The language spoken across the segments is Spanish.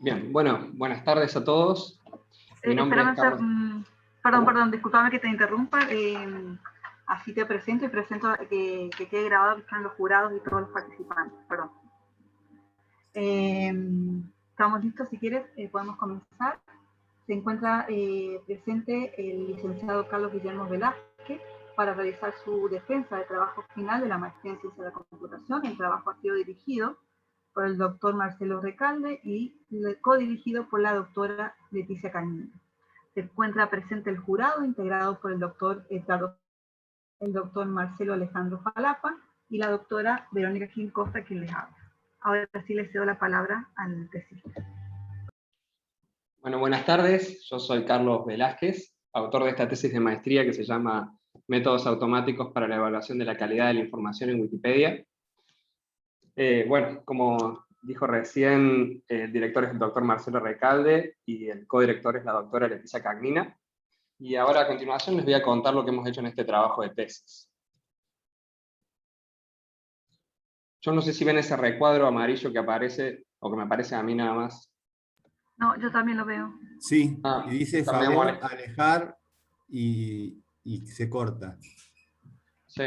Bien, bueno, buenas tardes a todos. Mi nombre es Carlos. Perdón, discúlpame que te interrumpa. Así te presento y presento que quede grabado que están los jurados y todos los participantes. Perdón. Estamos listos, si quieres, podemos comenzar. Se encuentra presente el licenciado Carlos Guillermo Velázquez para realizar su defensa de trabajo final de la maestría en Ciencia de la Computación. El trabajo ha sido dirigido por el doctor Marcelo Recalde y codirigido por la doctora Leticia Cañino. Se encuentra presente el jurado integrado por el doctor Marcelo Alejandro Falapa y la doctora Verónica Gil Costa, quien les habla. Ahora sí les cedo la palabra al tesista. Bueno, buenas tardes. Yo soy Carlos Velázquez, autor de esta tesis de maestría que se llama Métodos automáticos para la evaluación de la calidad de la información en Wikipedia. Bueno, como dijo recién, el director es el doctor Marcelo Recalde y el codirector es la doctora Leticia Cagnina. Y ahora a continuación les voy a contar lo que hemos hecho en este trabajo de tesis. Yo no sé si ven ese recuadro amarillo que aparece, o que me aparece a mí nada más. No, yo también lo veo. Sí, y dice también favor, molesta. alejar y se corta. Sí.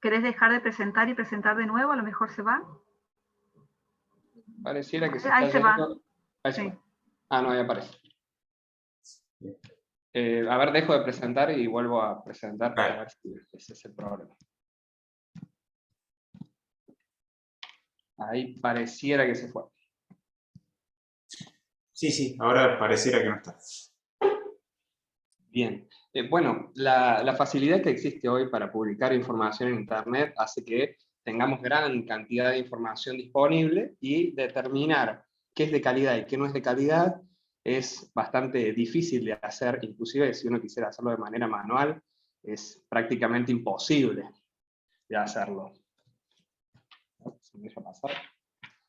¿Querés dejar de presentar y presentar de nuevo? A lo mejor se va. Pareciera que se Ahí está se va. yendo. Ahí se Sí. va. Ah, no, ahí aparece. A ver, dejo de presentar y vuelvo a presentar para ver si ese es el problema. Ahí pareciera que se fue. Sí, ahora pareciera que no está. Bien. Bueno, la facilidad que existe hoy para publicar información en Internet hace que tengamos gran cantidad de información disponible y determinar qué es de calidad y qué no es de calidad es bastante difícil de hacer, inclusive si uno quisiera hacerlo de manera manual, es prácticamente imposible de hacerlo. ¿Se me deja pasar?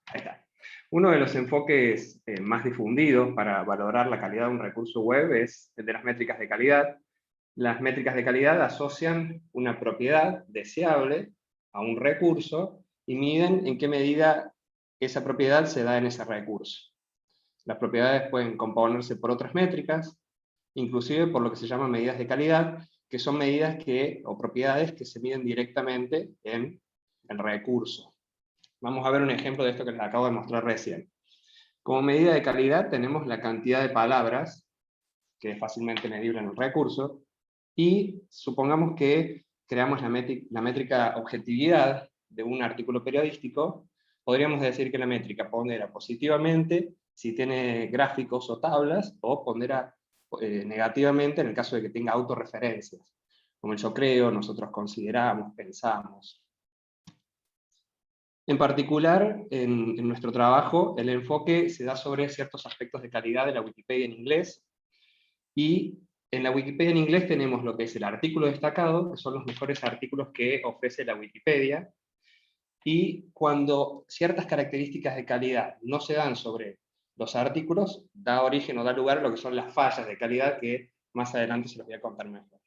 Ahí está. Uno de los enfoques más difundidos para valorar la calidad de un recurso web es el de las métricas de calidad. Las métricas de calidad asocian una propiedad deseable a un recurso y miden en qué medida esa propiedad se da en ese recurso. Las propiedades pueden componerse por otras métricas, inclusive por lo que se llama medidas de calidad, que son medidas o propiedades que se miden directamente en el recurso. Vamos a ver un ejemplo de esto que les acabo de mostrar recién. Como medida de calidad tenemos la cantidad de palabras, que es fácilmente medible en el recurso, y supongamos que creamos la métrica objetividad de un artículo periodístico, podríamos decir que la métrica pondera positivamente si tiene gráficos o tablas, o pondera negativamente en el caso de que tenga autorreferencias, como el yo creo, nosotros consideramos, pensamos. En particular, en nuestro trabajo, el enfoque se da sobre ciertos aspectos de calidad de la Wikipedia en inglés, y en la Wikipedia en inglés tenemos lo que es el artículo destacado, que son los mejores artículos que ofrece la Wikipedia, y cuando ciertas características de calidad no se dan sobre los artículos, da origen o da lugar a lo que son las fallas de calidad, que más adelante se los voy a contar mejor.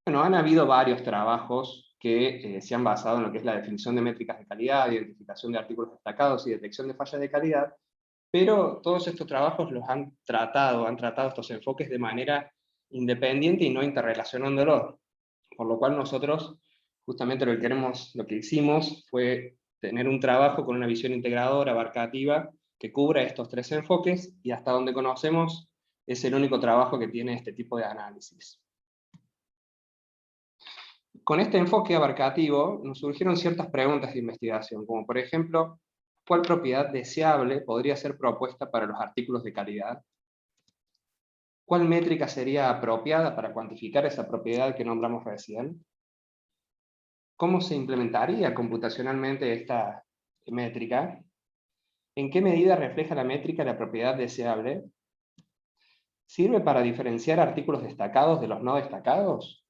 Bueno, han habido varios trabajos que se han basado en lo que es la definición de métricas de calidad, identificación de artículos destacados y detección de fallas de calidad, pero todos estos trabajos los han tratado estos enfoques de manera independiente y no interrelacionándolos, por lo cual nosotros justamente lo que hicimos fue tener un trabajo con una visión integradora, abarcativa, que cubra estos tres enfoques, y hasta donde conocemos es el único trabajo que tiene este tipo de análisis. Con este enfoque abarcativo nos surgieron ciertas preguntas de investigación, como por ejemplo, ¿cuál propiedad deseable podría ser propuesta para los artículos de calidad? ¿Cuál métrica sería apropiada para cuantificar esa propiedad que nombramos recién? ¿Cómo se implementaría computacionalmente esta métrica? ¿En qué medida refleja la métrica la propiedad deseable? ¿Sirve para diferenciar artículos destacados de los no destacados?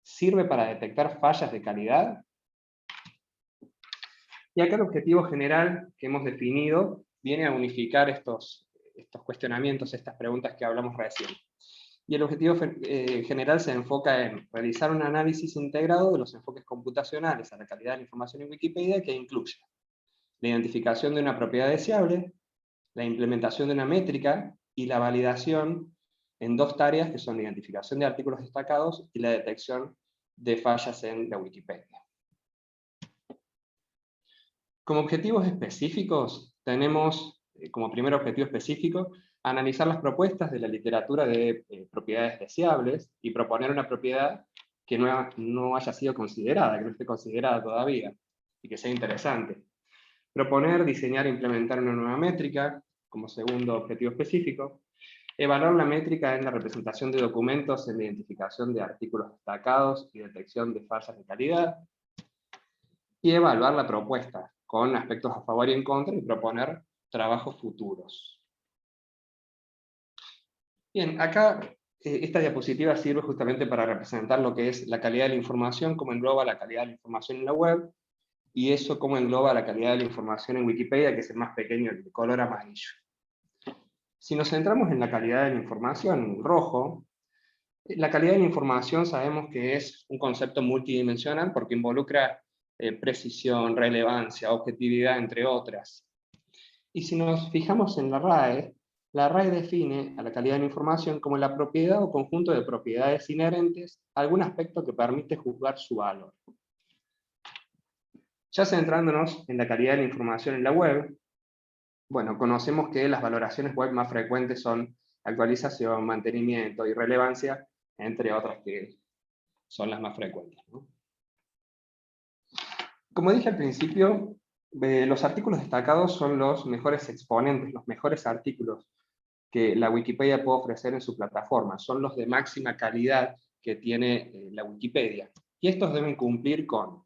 ¿Sirve para detectar fallas de calidad? Y acá el objetivo general que hemos definido viene a unificar estos cuestionamientos, estas preguntas que hablamos recién. Y el objetivo general se enfoca en realizar un análisis integrado de los enfoques computacionales a la calidad de la información en Wikipedia, que incluye la identificación de una propiedad deseable, la implementación de una métrica y la validación en dos tareas que son la identificación de artículos destacados y la detección de fallas en la Wikipedia. Como objetivos específicos, tenemos como primer objetivo específico analizar las propuestas de la literatura de propiedades deseables y proponer una propiedad que no haya sido considerada, que no esté considerada todavía, y que sea interesante. Proponer, diseñar e implementar una nueva métrica, como segundo objetivo específico. Evaluar la métrica en la representación de documentos en la identificación de artículos destacados y detección de fallas de calidad. Y evaluar la propuesta, con aspectos a favor y en contra, y proponer trabajos futuros. Bien, acá esta diapositiva sirve justamente para representar lo que es la calidad de la información, cómo engloba la calidad de la información en la web, y eso cómo engloba la calidad de la información en Wikipedia, que es el más pequeño, el de color amarillo. Si nos centramos en la calidad de la información, en rojo, la calidad de la información sabemos que es un concepto multidimensional porque involucra precisión, relevancia, objetividad, entre otras. Y si nos fijamos en la RAE define a la calidad de la información como la propiedad o conjunto de propiedades inherentes a algún aspecto que permite juzgar su valor. Ya centrándonos en la calidad de la información en la web, bueno, conocemos que las valoraciones web más frecuentes son actualización, mantenimiento y relevancia, entre otras que son las más frecuentes, ¿no? Como dije al principio, los artículos destacados son los mejores exponentes, los mejores artículos que la Wikipedia puede ofrecer en su plataforma. Son los de máxima calidad que tiene la Wikipedia. Y estos deben cumplir con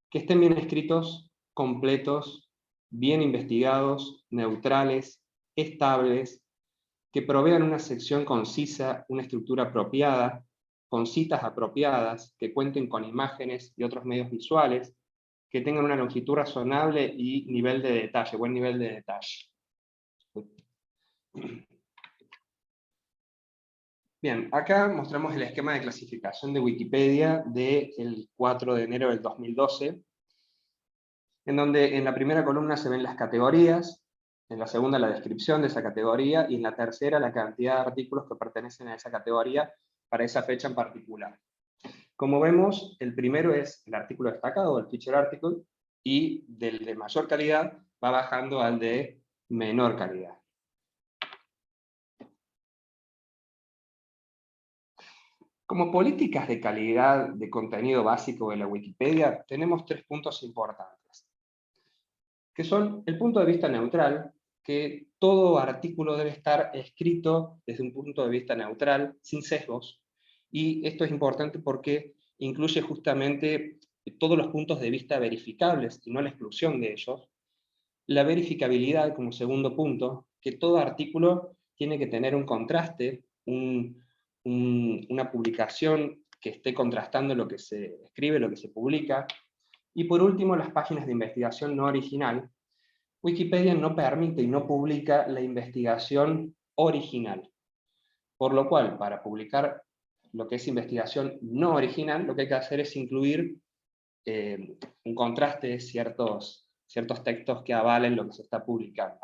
que estén bien escritos, completos, bien investigados, neutrales, estables, que provean una sección concisa, una estructura apropiada, con citas apropiadas, que cuenten con imágenes y otros medios visuales, que tengan una longitud razonable y nivel de detalle, buen nivel de detalle. Bien, acá mostramos el esquema de clasificación de Wikipedia del 4 de enero del 2012, en donde en la primera columna se ven las categorías, en la segunda la descripción de esa categoría, y en la tercera la cantidad de artículos que pertenecen a esa categoría para esa fecha en particular. Como vemos, el primero es el artículo destacado, el feature article, y del de mayor calidad va bajando al de menor calidad. Como políticas de calidad de contenido básico de la Wikipedia, tenemos 3 puntos importantes, que son el punto de vista neutral, que todo artículo debe estar escrito desde un punto de vista neutral, sin sesgos, y esto es importante porque incluye justamente todos los puntos de vista verificables, y no la exclusión de ellos. La verificabilidad como segundo punto, que todo artículo tiene que tener un contraste, una publicación que esté contrastando lo que se escribe, lo que se publica. Y por último, las páginas de investigación no original. Wikipedia no permite y no publica la investigación original. Por lo cual, para publicar lo que es investigación no original, lo que hay que hacer es incluir un contraste de ciertos textos que avalen lo que se está publicando.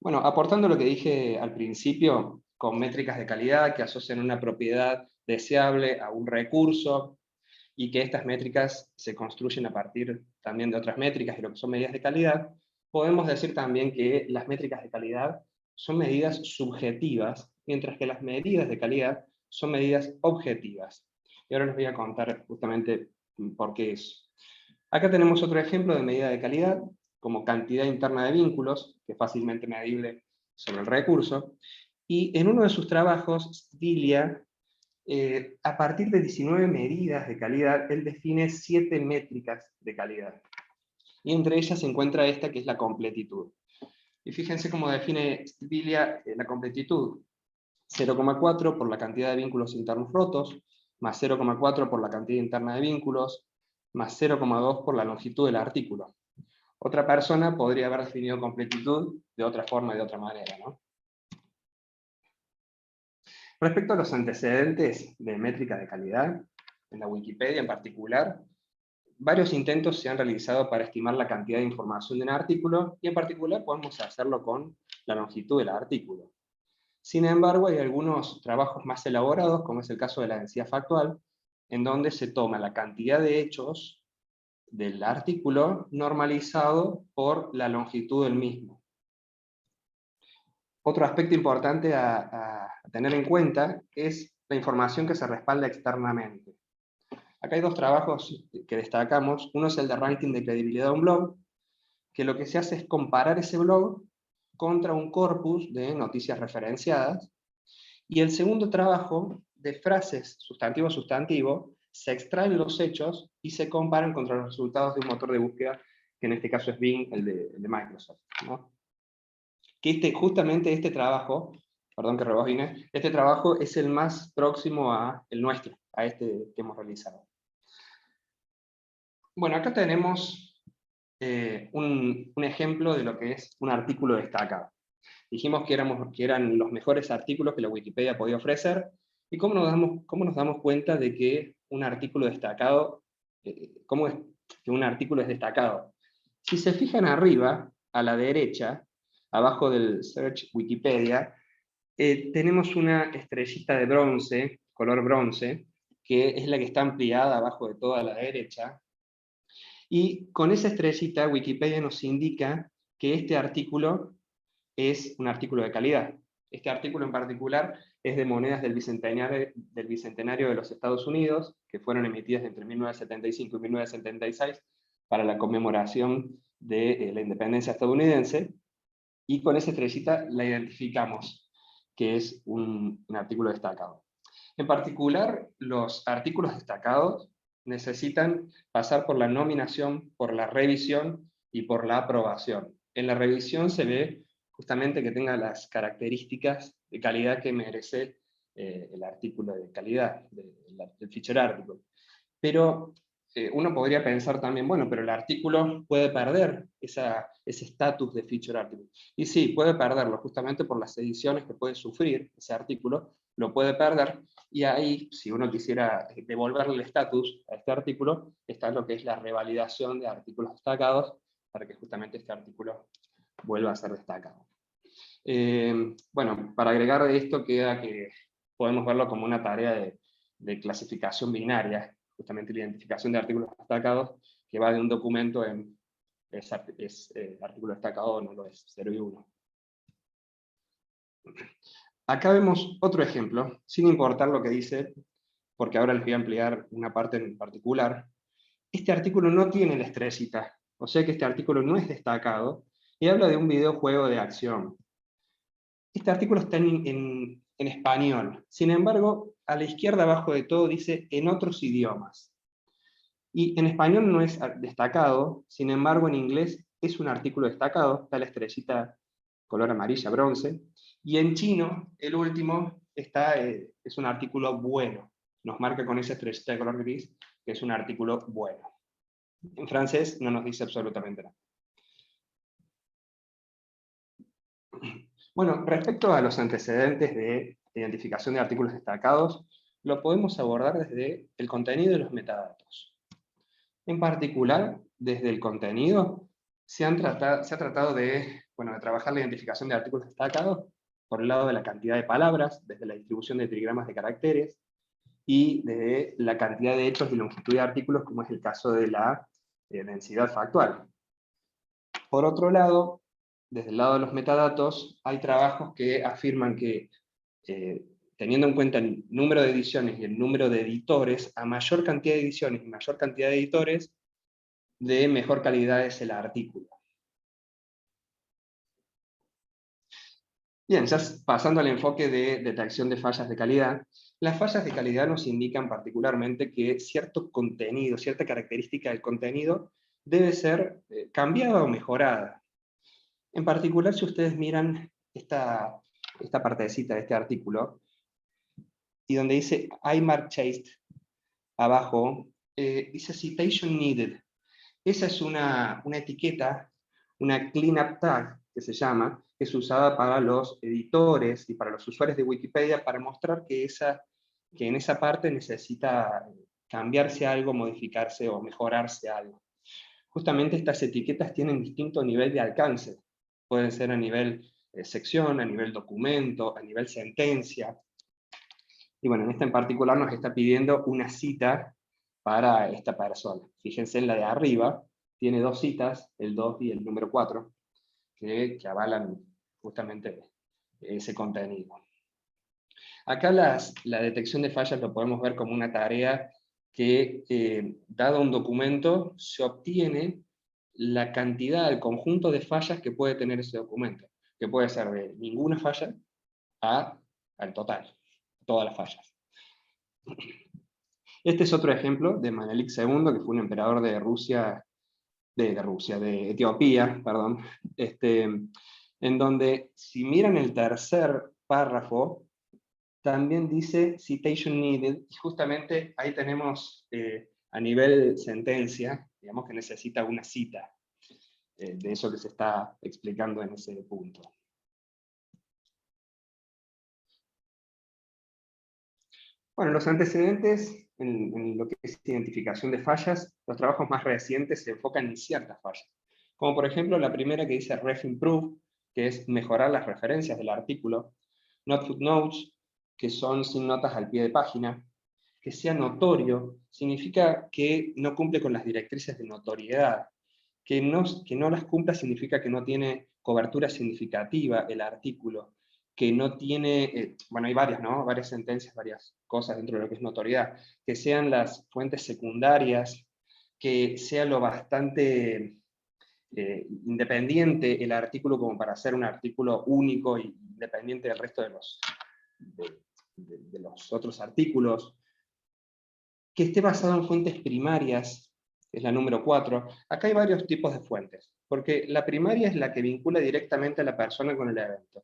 Bueno, aportando lo que dije al principio, con métricas de calidad que asocian una propiedad deseable a un recurso, y que estas métricas se construyen a partir también de otras métricas y lo que son medidas de calidad, podemos decir también que las métricas de calidad son medidas subjetivas, mientras que las medidas de calidad son medidas objetivas. Y ahora les voy a contar justamente por qué es. Acá tenemos otro ejemplo de medida de calidad, como cantidad interna de vínculos, que es fácilmente medible sobre el recurso, y en uno de sus trabajos, Stilia, a partir de 19 medidas de calidad, él define 7 métricas de calidad. Y entre ellas se encuentra esta, que es la completitud. Y fíjense cómo define Stilia la completitud. 0,4 por la cantidad de vínculos internos rotos, más 0,4 por la cantidad interna de vínculos, más 0,2 por la longitud del artículo. Otra persona podría haber definido completitud de otra forma y de otra manera, ¿no? Respecto a los antecedentes de métrica de calidad, en la Wikipedia en particular, varios intentos se han realizado para estimar la cantidad de información de un artículo, y en particular podemos hacerlo con la longitud del artículo. Sin embargo, hay algunos trabajos más elaborados, como es el caso de la densidad factual, en donde se toma la cantidad de hechos del artículo normalizado por la longitud del mismo. Otro aspecto importante a tener en cuenta es la información que se respalda externamente. Acá hay dos trabajos que destacamos. Uno es el de ranking de credibilidad de un blog, que lo que se hace es comparar ese blog contra un corpus de noticias referenciadas. Y el segundo trabajo, de frases sustantivo-sustantivo, se extraen los hechos y se comparan contra los resultados de un motor de búsqueda, que en este caso es Bing, el de Microsoft, ¿no? Que justamente este trabajo, perdón que rebobine, este trabajo es el más próximo a el nuestro, a este que hemos realizado. Bueno, acá tenemos un ejemplo de lo que es un artículo destacado. Dijimos que eran los mejores artículos que la Wikipedia podía ofrecer, y cómo nos damos cuenta de que un artículo destacado, cómo es que un artículo es destacado. Si se fijan arriba, a la derecha, abajo del Search Wikipedia, tenemos una estrellita de bronce, color bronce, que es la que está ampliada abajo de toda la derecha, y con esa estrellita Wikipedia nos indica que este artículo es un artículo de calidad. Este artículo en particular es de monedas del Bicentenario de los Estados Unidos, que fueron emitidas entre 1975 y 1976 para la conmemoración de la independencia estadounidense, y con esa estrellita la identificamos, que es un artículo destacado. En particular, los artículos destacados necesitan pasar por la nominación, por la revisión y por la aprobación. En la revisión se ve justamente que tenga las características de calidad que merece el artículo de calidad, del feature article. Pero uno podría pensar también, bueno, pero el artículo puede perder ese estatus de feature article. Y sí, puede perderlo, justamente por las ediciones que puede sufrir ese artículo, lo puede perder, y ahí, si uno quisiera devolverle el estatus a este artículo, está lo que es la revalidación de artículos destacados, para que justamente este artículo vuelva a ser destacado. Bueno, para agregar de esto queda que podemos verlo como una tarea de clasificación binaria, justamente la identificación de artículos destacados, que va de un documento en artículo destacado o no lo es, 0 y 1. Acá vemos otro ejemplo, sin importar lo que dice, porque ahora les voy a ampliar una parte en particular. Este artículo no tiene la estrellita, o sea que este artículo no es destacado, y habla de un videojuego de acción. Este artículo está en español, sin embargo, a la izquierda abajo de todo dice en otros idiomas. Y en español no es destacado, sin embargo en inglés es un artículo destacado, está la estrellita color amarilla, bronce, y en chino, el último, es un artículo bueno, nos marca con esa estrellita de color gris, que es un artículo bueno. En francés no nos dice absolutamente nada. Bueno, respecto a los antecedentes de identificación de artículos destacados, lo podemos abordar desde el contenido de los metadatos. En particular, desde el contenido, se ha tratado de trabajar la identificación de artículos destacados por el lado de la cantidad de palabras, desde la distribución de trigramas de caracteres, y desde la cantidad de hechos y longitud de artículos, como es el caso de la densidad factual. Por otro lado, desde el lado de los metadatos, hay trabajos que afirman que, teniendo en cuenta el número de ediciones y el número de editores, a mayor cantidad de ediciones y mayor cantidad de editores, de mejor calidad es el artículo. Bien, ya pasando al enfoque de detección de fallas de calidad, las fallas de calidad nos indican particularmente que cierto contenido, cierta característica del contenido debe ser cambiada o mejorada. En particular, si ustedes miran esta partecita de este artículo, y donde dice IMARC chased, abajo, dice citation needed. Esa es una etiqueta una cleanup tag, que se llama, que es usada para los editores y para los usuarios de Wikipedia para mostrar que en esa parte necesita cambiarse algo, modificarse o mejorarse algo. Justamente estas etiquetas tienen distinto nivel de alcance. Pueden ser a nivel sección, a nivel documento, a nivel sentencia. Y bueno, en esta en particular nos está pidiendo una cita para esta persona. Fíjense en la de arriba, tiene 2 citas, el 2 y el número 4, que avalan justamente ese contenido. Acá la detección de fallas lo podemos ver como una tarea que, dado un documento, se obtiene la cantidad, el conjunto de fallas que puede tener ese documento, que puede ser de ninguna falla al total, todas las fallas. Este es otro ejemplo de Menelik II, que fue un emperador de de Etiopía, perdón, en donde, si miran el tercer párrafo, también dice citation needed, y justamente ahí tenemos a nivel sentencia, digamos que necesita una cita de eso que se está explicando en ese punto. Bueno, los antecedentes en lo que es identificación de fallas, los trabajos más recientes se enfocan en ciertas fallas, como por ejemplo la primera que dice ref improve, que es mejorar las referencias del artículo, not footnotes, que son sin notas al pie de página, que sea notorio, significa que no cumple con las directrices de notoriedad, que no las cumpla significa que no tiene cobertura significativa el artículo, que no tiene, bueno, hay varias, ¿no? Varias sentencias, varias cosas dentro de lo que es notoriedad, que sean las fuentes secundarias, que sea lo bastante independiente el artículo como para ser un artículo único e independiente del resto de los otros artículos, que esté basado en fuentes primarias, es la número 4. Acá hay varios tipos de fuentes, porque la primaria es la que vincula directamente a la persona con el evento.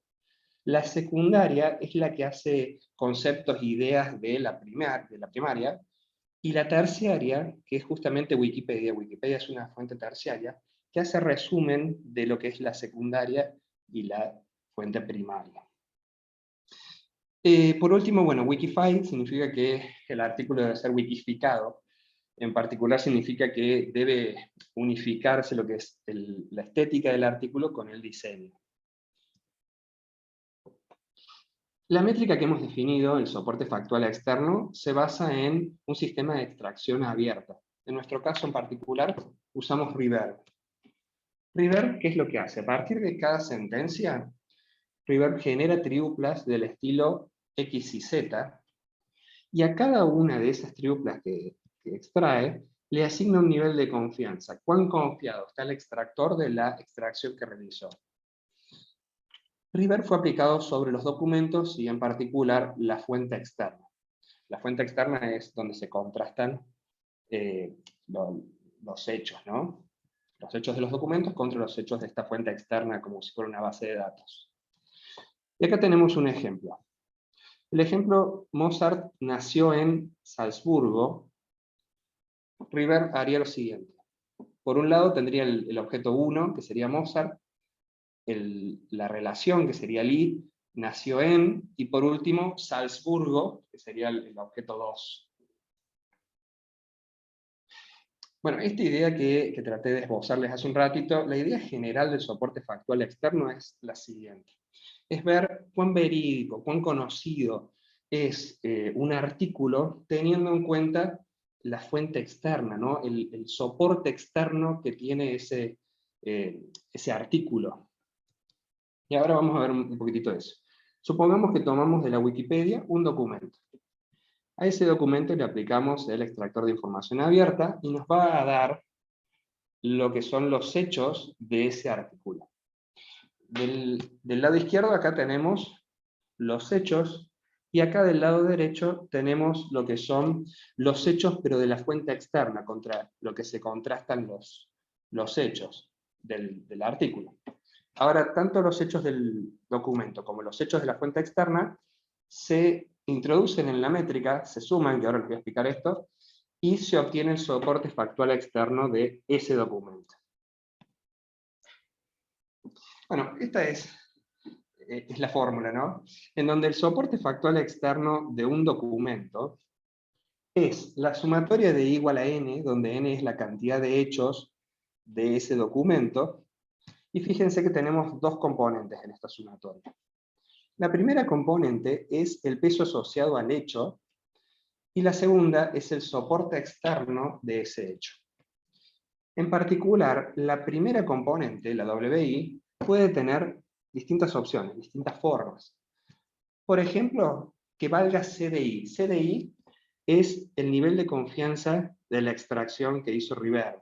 La secundaria es la que hace conceptos e ideas de la primaria, y la terciaria, que es justamente Wikipedia. Wikipedia es una fuente terciaria, que hace resumen de lo que es la secundaria y la fuente primaria. Por último, bueno, Wikify significa que el artículo debe ser wikificado. En particular significa que debe unificarse lo que es la estética del artículo con el diseño. La métrica que hemos definido, el soporte factual externo, se basa en un sistema de extracción abierta. En nuestro caso en particular, usamos Reverb. Reverb, ¿qué es lo que hace? A partir de cada sentencia, Reverb genera triplas del estilo X y Z, y a cada una de esas triplas que extrae, le asigna un nivel de confianza. ¿Cuán confiado está el extractor de la extracción que realizó? Reverb fue aplicado sobre los documentos y en particular la fuente externa. La fuente externa es donde se contrastan los hechos, ¿no? Los hechos de los documentos contra los hechos de esta fuente externa, como si fuera una base de datos. Y acá tenemos un ejemplo. El ejemplo, Mozart nació en Salzburgo. Reverb haría lo siguiente. Por un lado tendría el objeto 1, que sería Mozart, la relación, que sería Lee, nació en, y por último, Salzburgo, que sería el objeto 2. Bueno, esta idea que traté de esbozarles hace un ratito, la idea general del soporte factual externo es la siguiente. Es ver cuán verídico, cuán conocido es un artículo teniendo en cuenta la fuente externa, ¿no? el soporte externo que tiene ese artículo. Y ahora vamos a ver un poquitito de eso. Supongamos que tomamos de la Wikipedia un documento. A ese documento le aplicamos el extractor de información abierta y nos va a dar lo que son los hechos de ese artículo. Del lado izquierdo acá tenemos los hechos, y acá del lado derecho tenemos lo que son los hechos, pero de la fuente externa, contra lo que se contrastan los hechos del artículo. Ahora, tanto los hechos del documento como los hechos de la fuente externa se introducen en la métrica, se suman, que ahora les voy a explicar esto, y se obtiene el soporte factual externo de ese documento. Bueno, esta es la fórmula, ¿no? En donde el soporte factual externo de un documento es la sumatoria de I igual a n, donde n es la cantidad de hechos de ese documento, y fíjense que tenemos dos componentes en esta sumatoria. La primera componente es el peso asociado al hecho, y la segunda es el soporte externo de ese hecho. En particular, la primera componente, la WI, puede tener distintas opciones, distintas formas. Por ejemplo, que valga CDI. CDI es el nivel de confianza de la extracción que hizo Rivera.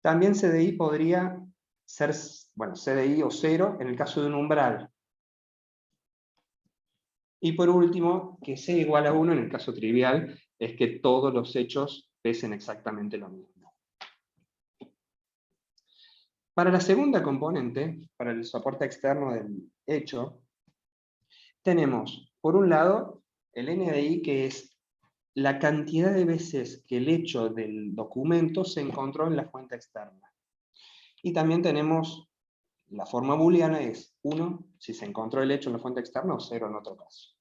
También CDI podría ser, bueno, CDI o 0 en el caso de un umbral. Y por último, que C igual a 1 en el caso trivial, es que todos los hechos pesen exactamente lo mismo. Para la segunda componente, para el soporte externo del hecho, tenemos, por un lado, el NDI, que es la cantidad de veces que el hecho del documento se encontró en la fuente externa. Y también tenemos la forma booleana, es 1 si se encontró el hecho en la fuente externa o 0 en otro caso.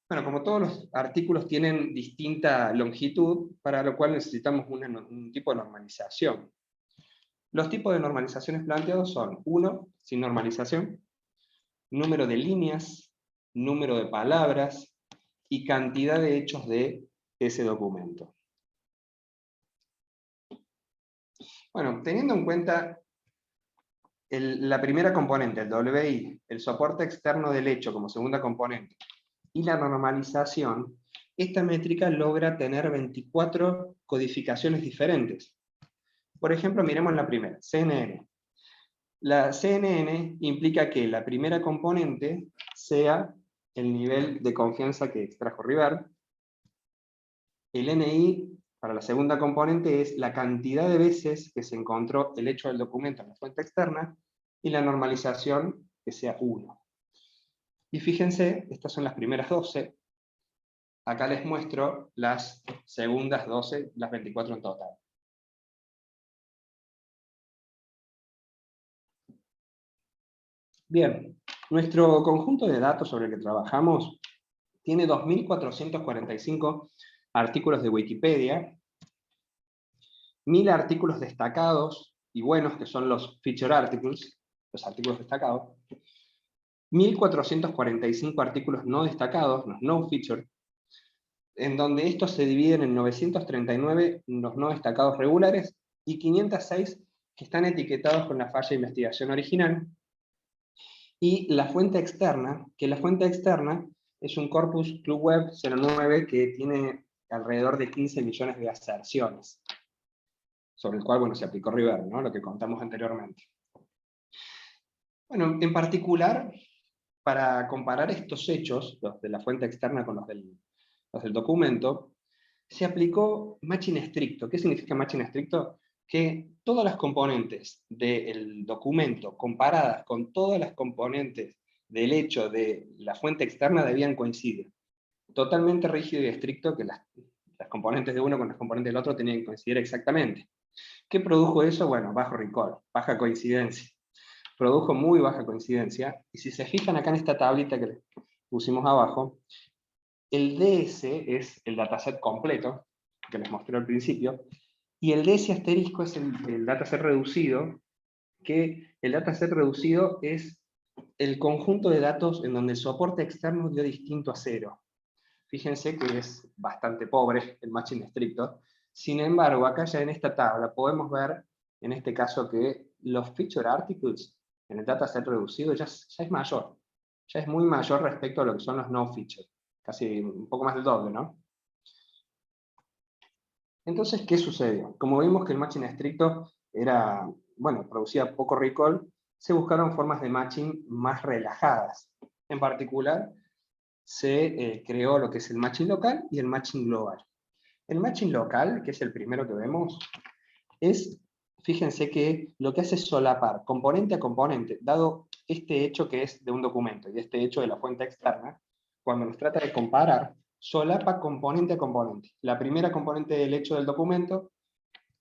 Bueno, como todos los artículos tienen distinta longitud, para lo cual necesitamos un tipo de normalización. Los tipos de normalizaciones planteados son 1, sin normalización, número de líneas, número de palabras y cantidad de hechos de ese documento. Bueno, teniendo en cuenta la primera componente, el WI, el soporte externo del hecho como segunda componente, y la normalización, esta métrica logra tener 24 codificaciones diferentes. Por ejemplo, miremos la primera, CNN. La CNN implica que la primera componente sea el nivel de confianza que extrajo Rivera. El NI, para la segunda componente, es la cantidad de veces que se encontró el hecho del documento en la fuente externa, y la normalización que sea 1. Y fíjense, estas son las primeras 12. Acá les muestro las segundas 12, las 24 en total. Bien, nuestro conjunto de datos sobre el que trabajamos tiene 2.445 artículos de Wikipedia, 1.000 artículos destacados y buenos, que son los feature articles, los artículos destacados, 1.445 artículos no destacados, los no feature, en donde estos se dividen en 939 los no destacados regulares y 506 que están etiquetados con la falla de investigación original, y la fuente externa, que la fuente externa es un corpus Club Web 09 que tiene alrededor de 15 millones de aserciones, sobre el cual, bueno, se aplicó Rivera, ¿no? Lo que contamos anteriormente. Bueno, en particular, para comparar estos hechos, los de la fuente externa con los del documento, se aplicó matching estricto. ¿Qué significa matching estricto? Que todas las componentes del documento, comparadas con todas las componentes del hecho de la fuente externa, debían coincidir. Totalmente rígido y estricto, que las componentes de uno con las componentes del otro tenían que coincidir exactamente. ¿Qué produjo eso? Bueno, bajo recall, baja coincidencia. Produjo muy baja coincidencia, y si se fijan acá en esta tablita que les pusimos abajo, el DS es el dataset completo, que les mostré al principio, y el DS asterisco es el dataset reducido, que el dataset reducido es el conjunto de datos en donde el soporte externo dio distinto a 0. Fíjense que es bastante pobre el matching estricto. Sin embargo, acá ya en esta tabla podemos ver, en este caso, que los feature articles en el dataset reducido ya es mayor. Ya es muy mayor respecto a lo que son los no feature. Casi un poco más del doble, ¿no? Entonces, ¿qué sucedió? Como vimos que el matching estricto era, bueno, producía poco recall, se buscaron formas de matching más relajadas. En particular, se creó lo que es el matching local y el matching global. El matching local, que es el primero que vemos, es, fíjense que lo que hace es solapar componente a componente, dado este hecho que es de un documento y este hecho de la fuente externa. Cuando nos trata de comparar, solapa componente a componente. La primera componente del hecho del documento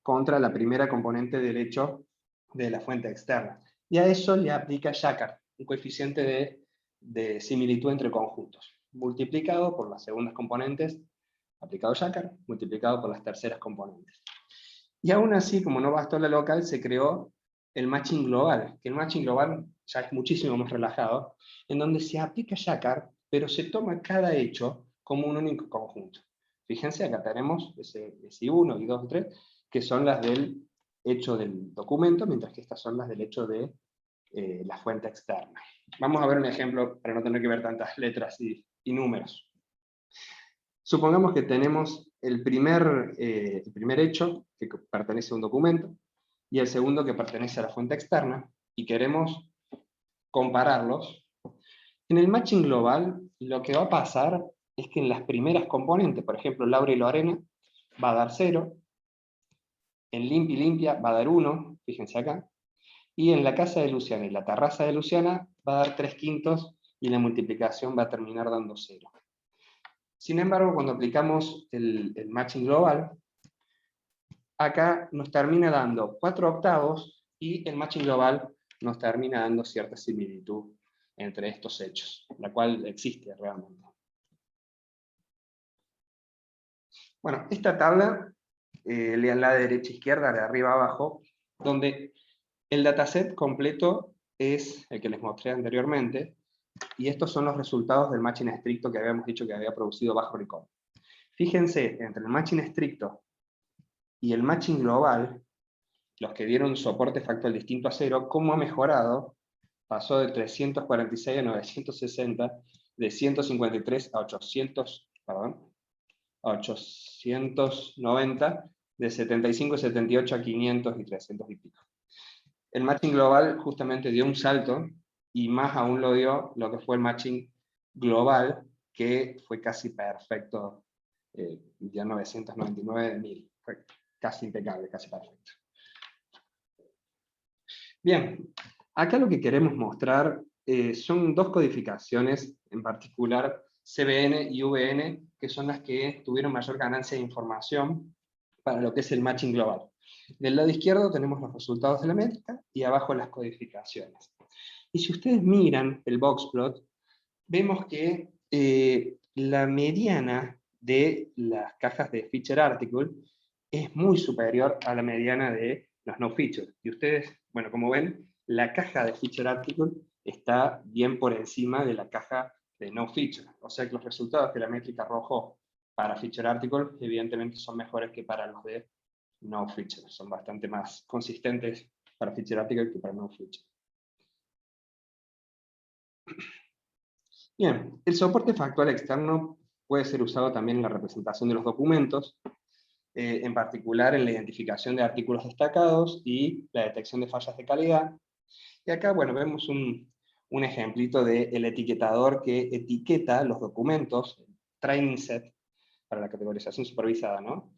contra la primera componente del hecho de la fuente externa. Y a eso le aplica Jacquard, un coeficiente de similitud entre conjuntos, multiplicado por las segundas componentes, aplicado Jacquard, multiplicado por las terceras componentes. Y aún así, como no bastó la local, se creó el matching global, que el matching global ya es muchísimo más relajado, en donde se aplica Jacquard, pero se toma cada hecho como un único conjunto. Fíjense, acá tenemos ese I1, I2, I3, que son las del hecho del documento, mientras que estas son las del hecho de la fuente externa. Vamos a ver un ejemplo para no tener que ver tantas letras y números. Supongamos que tenemos el primer hecho que pertenece a un documento y el segundo que pertenece a la fuente externa, y queremos compararlos. En el matching global, lo que va a pasar es que en las primeras componentes, por ejemplo, Laura y Lorena, va a dar 0, en Limpia y Limpia va a dar 1, fíjense acá, y en la casa de Luciana y la terraza de Luciana va a dar 3/5, y la multiplicación va a terminar dando 0. Sin embargo, cuando aplicamos el matching global, acá nos termina dando 4/8, y el matching global nos termina dando cierta similitud entre estos hechos, la cual existe realmente. Bueno, esta tabla, leanla de derecha a izquierda, de arriba a abajo, donde el dataset completo es el que les mostré anteriormente, y estos son los resultados del matching estricto que habíamos dicho que había producido bajo recall. Fíjense, entre el matching estricto y el matching global, los que dieron soporte factual distinto a 0, cómo ha mejorado. Pasó de 346 a 960, de 153 a 890, de 75 a 78 a 500 y 300 y pico. El matching global justamente dio un salto, y más aún lo dio lo que fue el matching global, que fue casi perfecto, ya 999 de 1000, fue casi impecable, casi perfecto. Bien, acá lo que queremos mostrar son dos codificaciones, en particular CBN y VN, que son las que tuvieron mayor ganancia de información para lo que es el matching global. Del lado izquierdo tenemos los resultados de la métrica, y abajo las codificaciones. Y si ustedes miran el boxplot, vemos que la mediana de las cajas de feature article es muy superior a la mediana de los no feature. Y ustedes, bueno, como ven, la caja de feature article está bien por encima de la caja de no feature. O sea que los resultados que la métrica arrojó para feature article evidentemente son mejores que para los de no feature. Son bastante más consistentes para feature article que para no feature. Bien, el soporte factual externo puede ser usado también en la representación de los documentos, en particular en la identificación de artículos destacados y la detección de fallas de calidad. Y acá, bueno, vemos un ejemplito del etiquetador que etiqueta los documentos, training set, para la categorización supervisada, ¿no?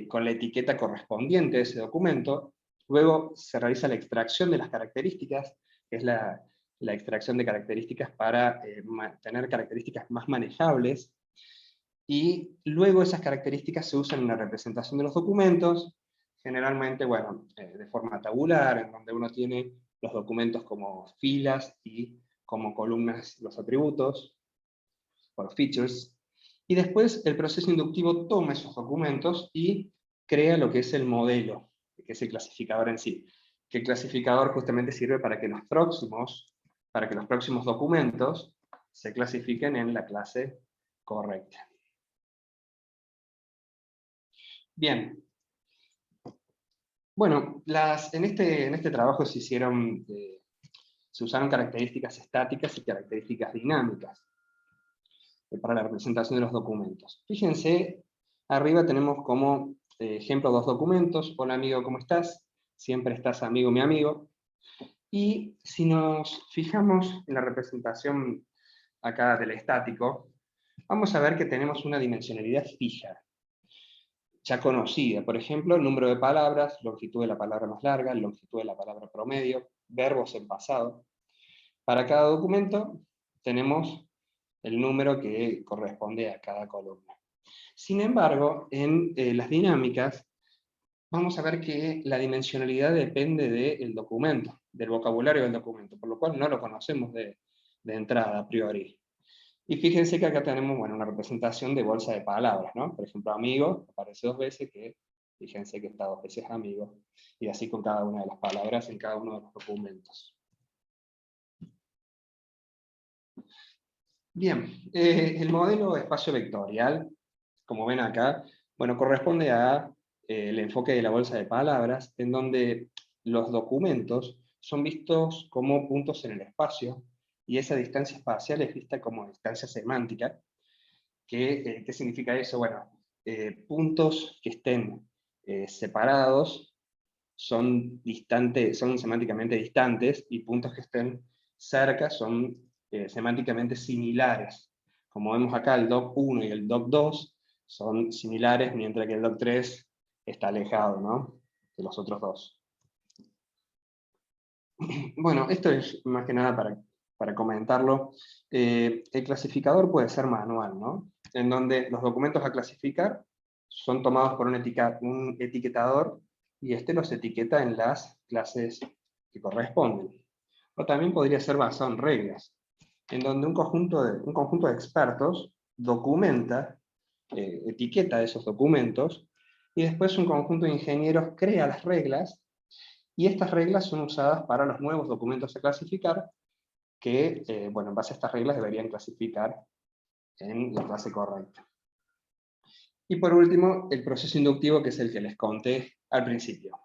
Con la etiqueta correspondiente a ese documento. Luego se realiza la extracción de las características, que es la extracción de características para tener características más manejables, y luego esas características se usan en la representación de los documentos, generalmente, bueno, de forma tabular, en donde uno tiene los documentos como filas y como columnas los atributos, por features, y después el proceso inductivo toma esos documentos y crea lo que es el modelo, que es el clasificador en sí, que el clasificador justamente sirve para que los próximos documentos se clasifiquen en la clase correcta. Bien. Bueno, en este trabajo se usaron características estáticas y características dinámicas para la representación de los documentos. Fíjense, arriba tenemos como ejemplo dos documentos. Hola amigo, ¿cómo estás? Siempre estás amigo, mi amigo. Y si nos fijamos en la representación acá del estático, vamos a ver que tenemos una dimensionalidad fija, ya conocida. Por ejemplo, el número de palabras, longitud de la palabra más larga, longitud de la palabra promedio, verbos en pasado. Para cada documento tenemos el número que corresponde a cada columna. Sin embargo, en las dinámicas vamos a ver que la dimensionalidad depende del documento, del vocabulario del documento, por lo cual no lo conocemos de entrada, a priori. Y fíjense que acá tenemos, bueno, una representación de bolsa de palabras, ¿no? Por ejemplo, amigo, aparece 2 veces, que fíjense que está 2 veces amigo, y así con cada una de las palabras en cada uno de los documentos. Bien, el modelo espacio vectorial, como ven acá, bueno, corresponde a el enfoque de la bolsa de palabras, en donde los documentos son vistos como puntos en el espacio, y esa distancia espacial es vista como distancia semántica. ¿Qué significa eso? Bueno, puntos que estén separados son semánticamente distantes, y puntos que estén cerca son semánticamente similares. Como vemos acá, el doc1 y el doc2 son similares, mientras que el doc3 está alejado, ¿no?, de los otros dos. Bueno, esto es más que nada para comentarlo. El clasificador puede ser manual, ¿no?, en donde los documentos a clasificar son tomados por un etiquetador, y este los etiqueta en las clases que corresponden. O también podría ser basado en reglas, en donde un conjunto de expertos documenta, etiqueta esos documentos, y después un conjunto de ingenieros crea las reglas, y estas reglas son usadas para los nuevos documentos a clasificar, que, bueno, en base a estas reglas deberían clasificar en la clase correcta. Y por último, el proceso inductivo, que es el que les conté al principio.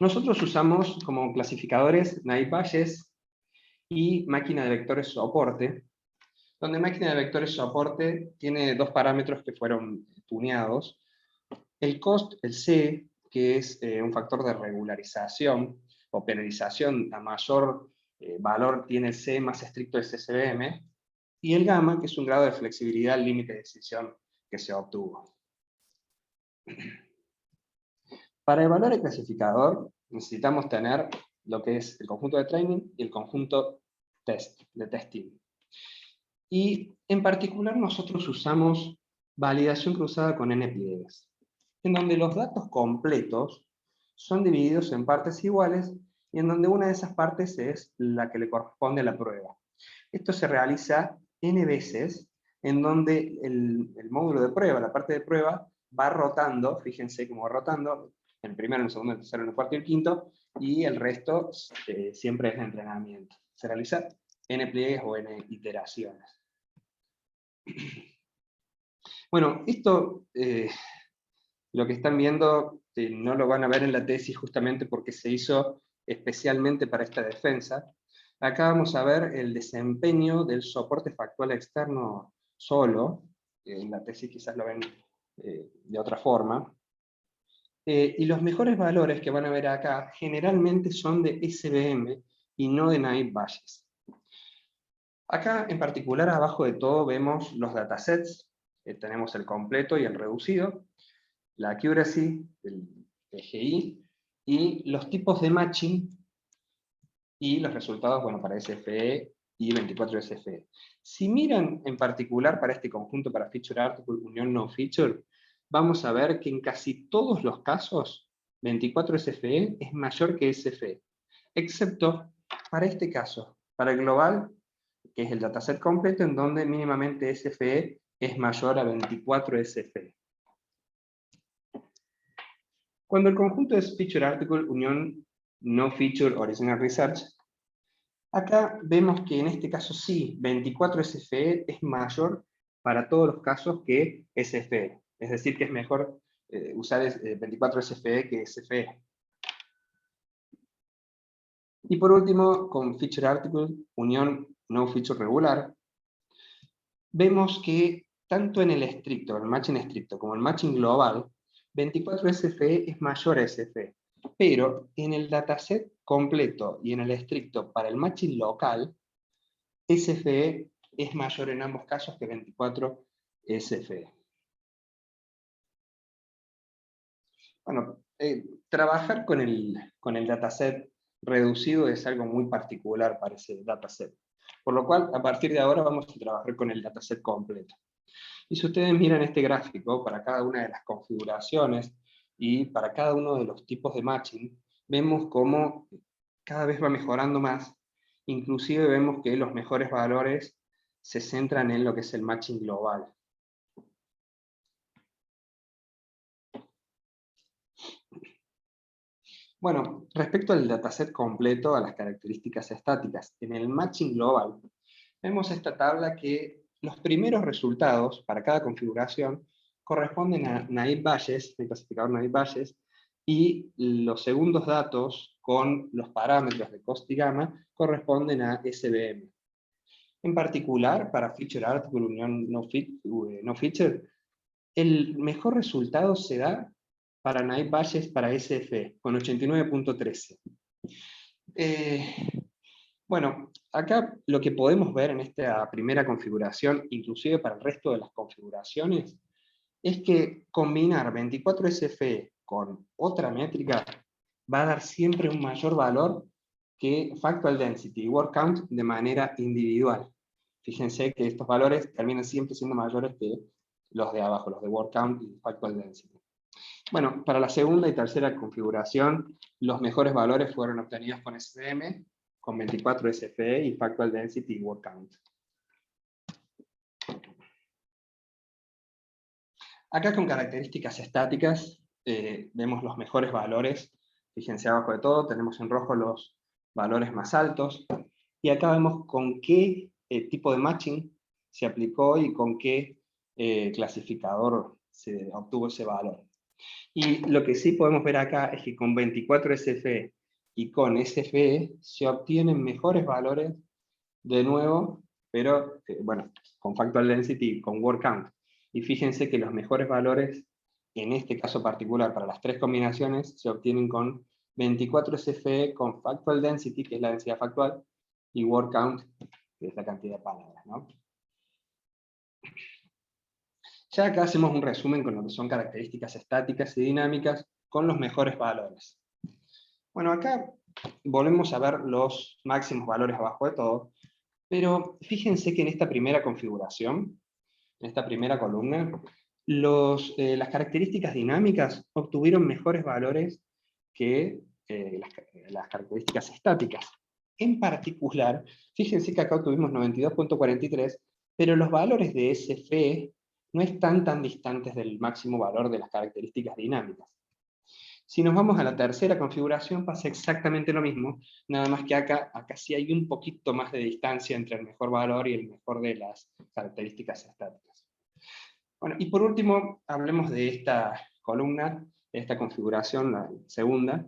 Nosotros usamos como clasificadores Naive-Bayes y máquina de vectores soporte, donde máquina de vectores soporte tiene 2 parámetros que fueron tuneados. El cost, el C, que es un factor de regularización o penalización, a mayor valor tiene el C, más estricto es SVM, y el gamma, que es un grado de flexibilidad al límite de decisión que se obtuvo. Para evaluar el clasificador necesitamos tener lo que es el conjunto de training y el conjunto de testing. Y en particular nosotros usamos validación cruzada con n pliegues, en donde los datos completos son divididos en partes iguales, y en donde una de esas partes es la que le corresponde a la prueba. Esto se realiza n veces, en donde el módulo de prueba, la parte de prueba, va rotando, fíjense cómo va rotando, en el primero, en el segundo, en el tercero, en el cuarto y el quinto, y el resto siempre es de entrenamiento. Se realiza n pliegues o n iteraciones. Bueno, esto, lo que están viendo, no lo van a ver en la tesis justamente porque se hizo especialmente para esta defensa. Acá vamos a ver el desempeño del soporte factual externo solo. En la tesis quizás lo ven de otra forma. Y los mejores valores que van a ver acá generalmente son de SVM y no de Naive-Bayes. Acá en particular, abajo de todo, vemos los datasets. Tenemos el completo y el reducido, la accuracy, el GI, y los tipos de matching, y los resultados, bueno, para SFE y 24SFE. Si miran en particular para este conjunto, para Feature Article, Unión No Feature, vamos a ver que en casi todos los casos, 24SFE es mayor que SFE, excepto para este caso, para el global, que es el dataset completo, en donde mínimamente SFE es mayor a 24SFE. Cuando el conjunto es Feature Article, Unión No Feature, Original Research, acá vemos que en este caso sí, 24SFE es mayor para todos los casos que SFE. Es decir, que es mejor usar 24SFE que SFE. Y por último, con Feature Article, Unión No Feature Regular, vemos que tanto en el estricto, el matching estricto, como el matching global, 24SFE es mayor a SFE. Pero en el dataset completo y en el estricto para el local, SFE es mayor en ambos casos que 24SFE. Bueno, trabajar con el dataset reducido es algo muy particular para ese dataset. Por lo cual, a partir de ahora vamos a trabajar con el dataset completo. Y si ustedes miran este gráfico, para cada una de las configuraciones y para cada uno de los tipos de matching, vemos cómo cada vez va mejorando más. Inclusive vemos que los mejores valores se centran en lo que es el matching global. Bueno, respecto al dataset completo, a las características estáticas, en el matching global, vemos esta tabla que los primeros resultados para cada configuración corresponden a Naive Bayes, el clasificador Naive Bayes, y los segundos datos con los parámetros de cost y gamma corresponden a SVM. En particular, para Feature Article Unión No Feature, el mejor resultado se da para Naive Bayes para SFE, con 89.13. Bueno, acá lo que podemos ver en esta primera configuración, inclusive para el resto de las configuraciones, es que combinar 24 SFE con otra métrica va a dar siempre un mayor valor que Factual Density y Word Count de manera individual. Fíjense que estos valores terminan siempre siendo mayores que los de abajo, los de Word Count y Factual Density. Bueno, para la segunda y tercera configuración, los mejores valores fueron obtenidos con SVM, con 24 SFE y Factual Density y Word Count. Acá con características estáticas, vemos los mejores valores. Fíjense abajo de todo, tenemos en rojo los valores más altos, y acá vemos con qué tipo de matching se aplicó y con qué clasificador se obtuvo ese valor. Y lo que sí podemos ver acá es que con 24 SFE y con SFE se obtienen mejores valores de nuevo, pero bueno, con Factual Density y con Word Count. Y fíjense que los mejores valores, en este caso particular, para las tres combinaciones, se obtienen con 24 SFE con Factual Density, que es la densidad factual, y Word Count, que es la cantidad de palabras, ¿no? Ya acá hacemos un resumen con lo que son características estáticas y dinámicas con los mejores valores. Bueno, acá volvemos a ver los máximos valores abajo de todo, pero fíjense que en esta primera configuración, en esta primera columna, las características dinámicas obtuvieron mejores valores que las características estáticas. En particular, fíjense que acá obtuvimos 92.43, pero los valores de SFE no están tan distantes del máximo valor de las características dinámicas. Si nos vamos a la tercera configuración, pasa exactamente lo mismo, nada más que acá sí hay un poquito más de distancia entre el mejor valor y el mejor de las características estáticas. Bueno, y por último, hablemos de esta columna, de esta configuración, la segunda,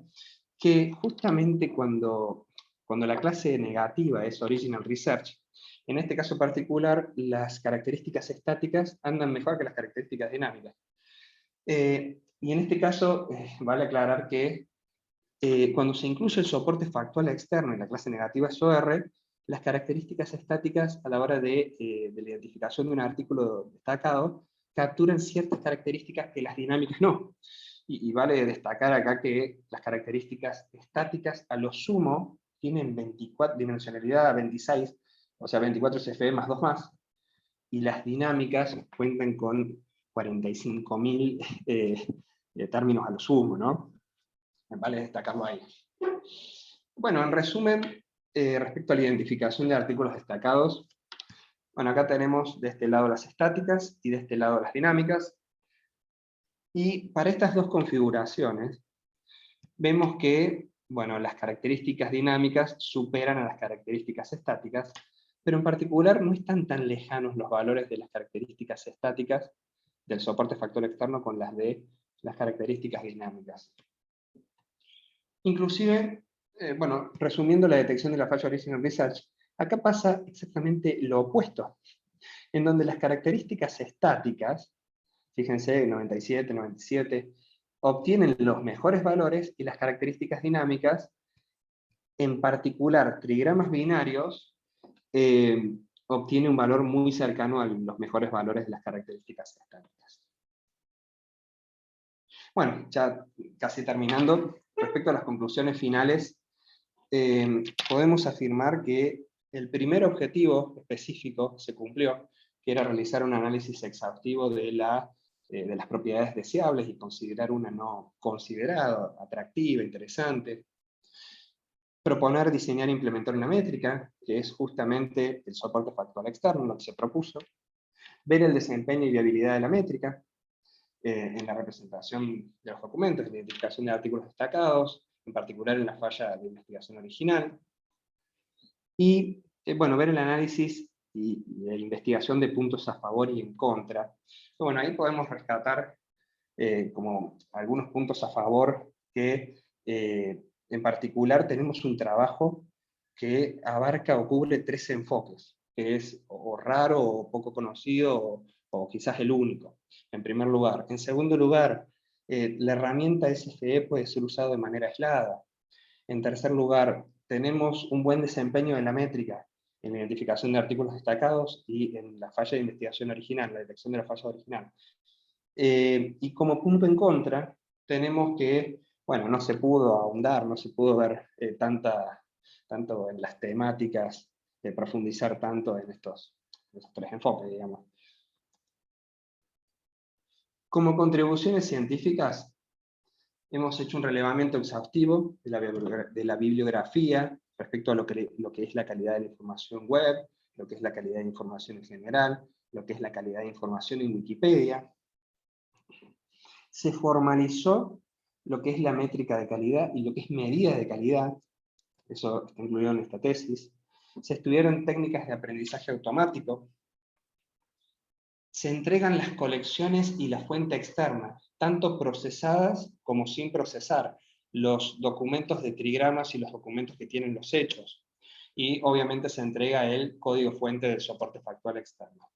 que justamente cuando la clase negativa es Original Research, en este caso particular, las características estáticas andan mejor que las características dinámicas. Y en este caso, vale aclarar que cuando se incluye el soporte factual externo en la clase negativa SOR, las características estáticas a la hora de la identificación de un artículo destacado capturan ciertas características que las dinámicas no. Y vale destacar acá que las características estáticas a lo sumo tienen 24, dimensionalidad 26, o sea 24 SFE más 2 más, y las dinámicas cuentan con 45.000 términos a lo sumo, ¿no? Vale destacarlo ahí. Bueno, en resumen, respecto a la identificación de artículos destacados, bueno, acá tenemos de este lado las estáticas y de este lado las dinámicas. Y para estas dos configuraciones, vemos que, bueno, las características dinámicas superan a las características estáticas, pero en particular no están tan lejanos los valores de las características estáticas del soporte factor externo con las de las características dinámicas. Inclusive, bueno, resumiendo la detección de la falla Original Research, acá pasa exactamente lo opuesto, en donde las características estáticas, fíjense, 97, 97, obtienen los mejores valores, y las características dinámicas, en particular trigramas binarios, obtiene un valor muy cercano a los mejores valores de las características estáticas. Bueno, ya casi terminando, respecto a las conclusiones finales, podemos afirmar que el primer objetivo específico se cumplió, que era realizar un análisis exhaustivo de las propiedades deseables y considerar una no considerada, atractiva, interesante. Proponer, diseñar e implementar una métrica, que es justamente el soporte factual externo, lo que se propuso. Ver el desempeño y viabilidad de la métrica, en la representación de los documentos, en la identificación de artículos destacados, en particular en la falla de investigación original. Y, bueno, ver el análisis y la investigación de puntos a favor y en contra. Bueno, ahí podemos rescatar como algunos puntos a favor que, en particular, tenemos un trabajo que abarca o cubre 3 enfoques, que es o raro o poco conocido o quizás el único, en primer lugar. En segundo lugar, la herramienta SFE puede ser usada de manera aislada. En tercer lugar, tenemos un buen desempeño de la métrica en la identificación de artículos destacados y en la falla de investigación original, la detección de la falla original. Y como punto en contra, tenemos que, bueno, no se pudo ahondar, no se pudo ver tanto en las temáticas, profundizar tanto en estos 3 enfoques, digamos. Como contribuciones científicas, hemos hecho un relevamiento exhaustivo de la bibliografía respecto a lo que es la calidad de la información web, lo que es la calidad de información en general, lo que es la calidad de información en Wikipedia. Se formalizó lo que es la métrica de calidad y lo que es medida de calidad, eso está incluido en esta tesis. Se estudiaron técnicas de aprendizaje automático. Se entregan las colecciones y la fuente externa, tanto procesadas como sin procesar, los documentos de trigramas y los documentos que tienen los hechos. Y obviamente se entrega el código fuente del soporte factual externo.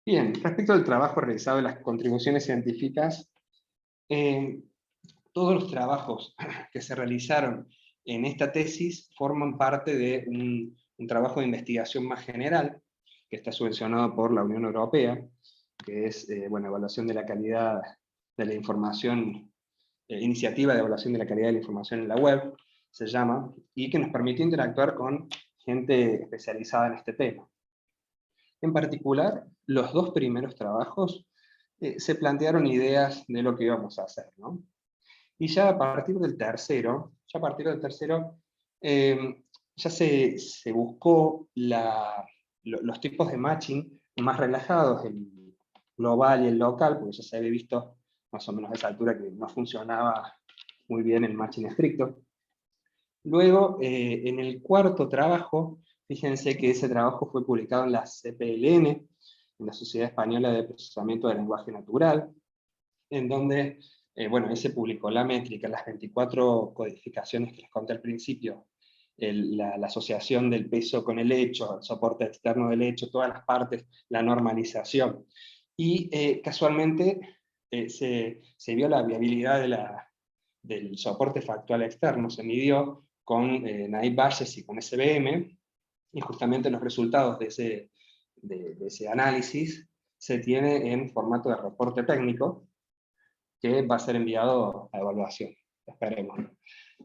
Bien, respecto al trabajo realizado en las contribuciones científicas, todos los trabajos que se realizaron en esta tesis forman parte de un trabajo de investigación más general, que está subvencionado por la Unión Europea, que es, bueno, evaluación de la calidad de la información, iniciativa de evaluación de la calidad de la información en la web, se llama, y que nos permitió interactuar con gente especializada en este tema. En particular, los 2 primeros trabajos se plantearon ideas de lo que íbamos a hacer, ¿no? Y ya a partir del tercero, ya se buscó los tipos de matching más relajados, el global y el local, porque ya se había visto más o menos a esa altura que no funcionaba muy bien el matching estricto. Luego, en el cuarto trabajo, fíjense que ese trabajo fue publicado en la CPLN, en la Sociedad Española de Procesamiento del Lenguaje Natural, en donde, bueno, ahí se publicó la métrica, las 24 codificaciones que les conté al principio, la asociación del peso con el hecho, el soporte externo del hecho, todas las partes, la normalización. Y casualmente se vio la viabilidad del soporte factual externo, se midió con Naib Bayes y con SBM, y justamente los resultados de ese análisis se tiene en formato de reporte técnico, que va a ser enviado a evaluación, esperemos.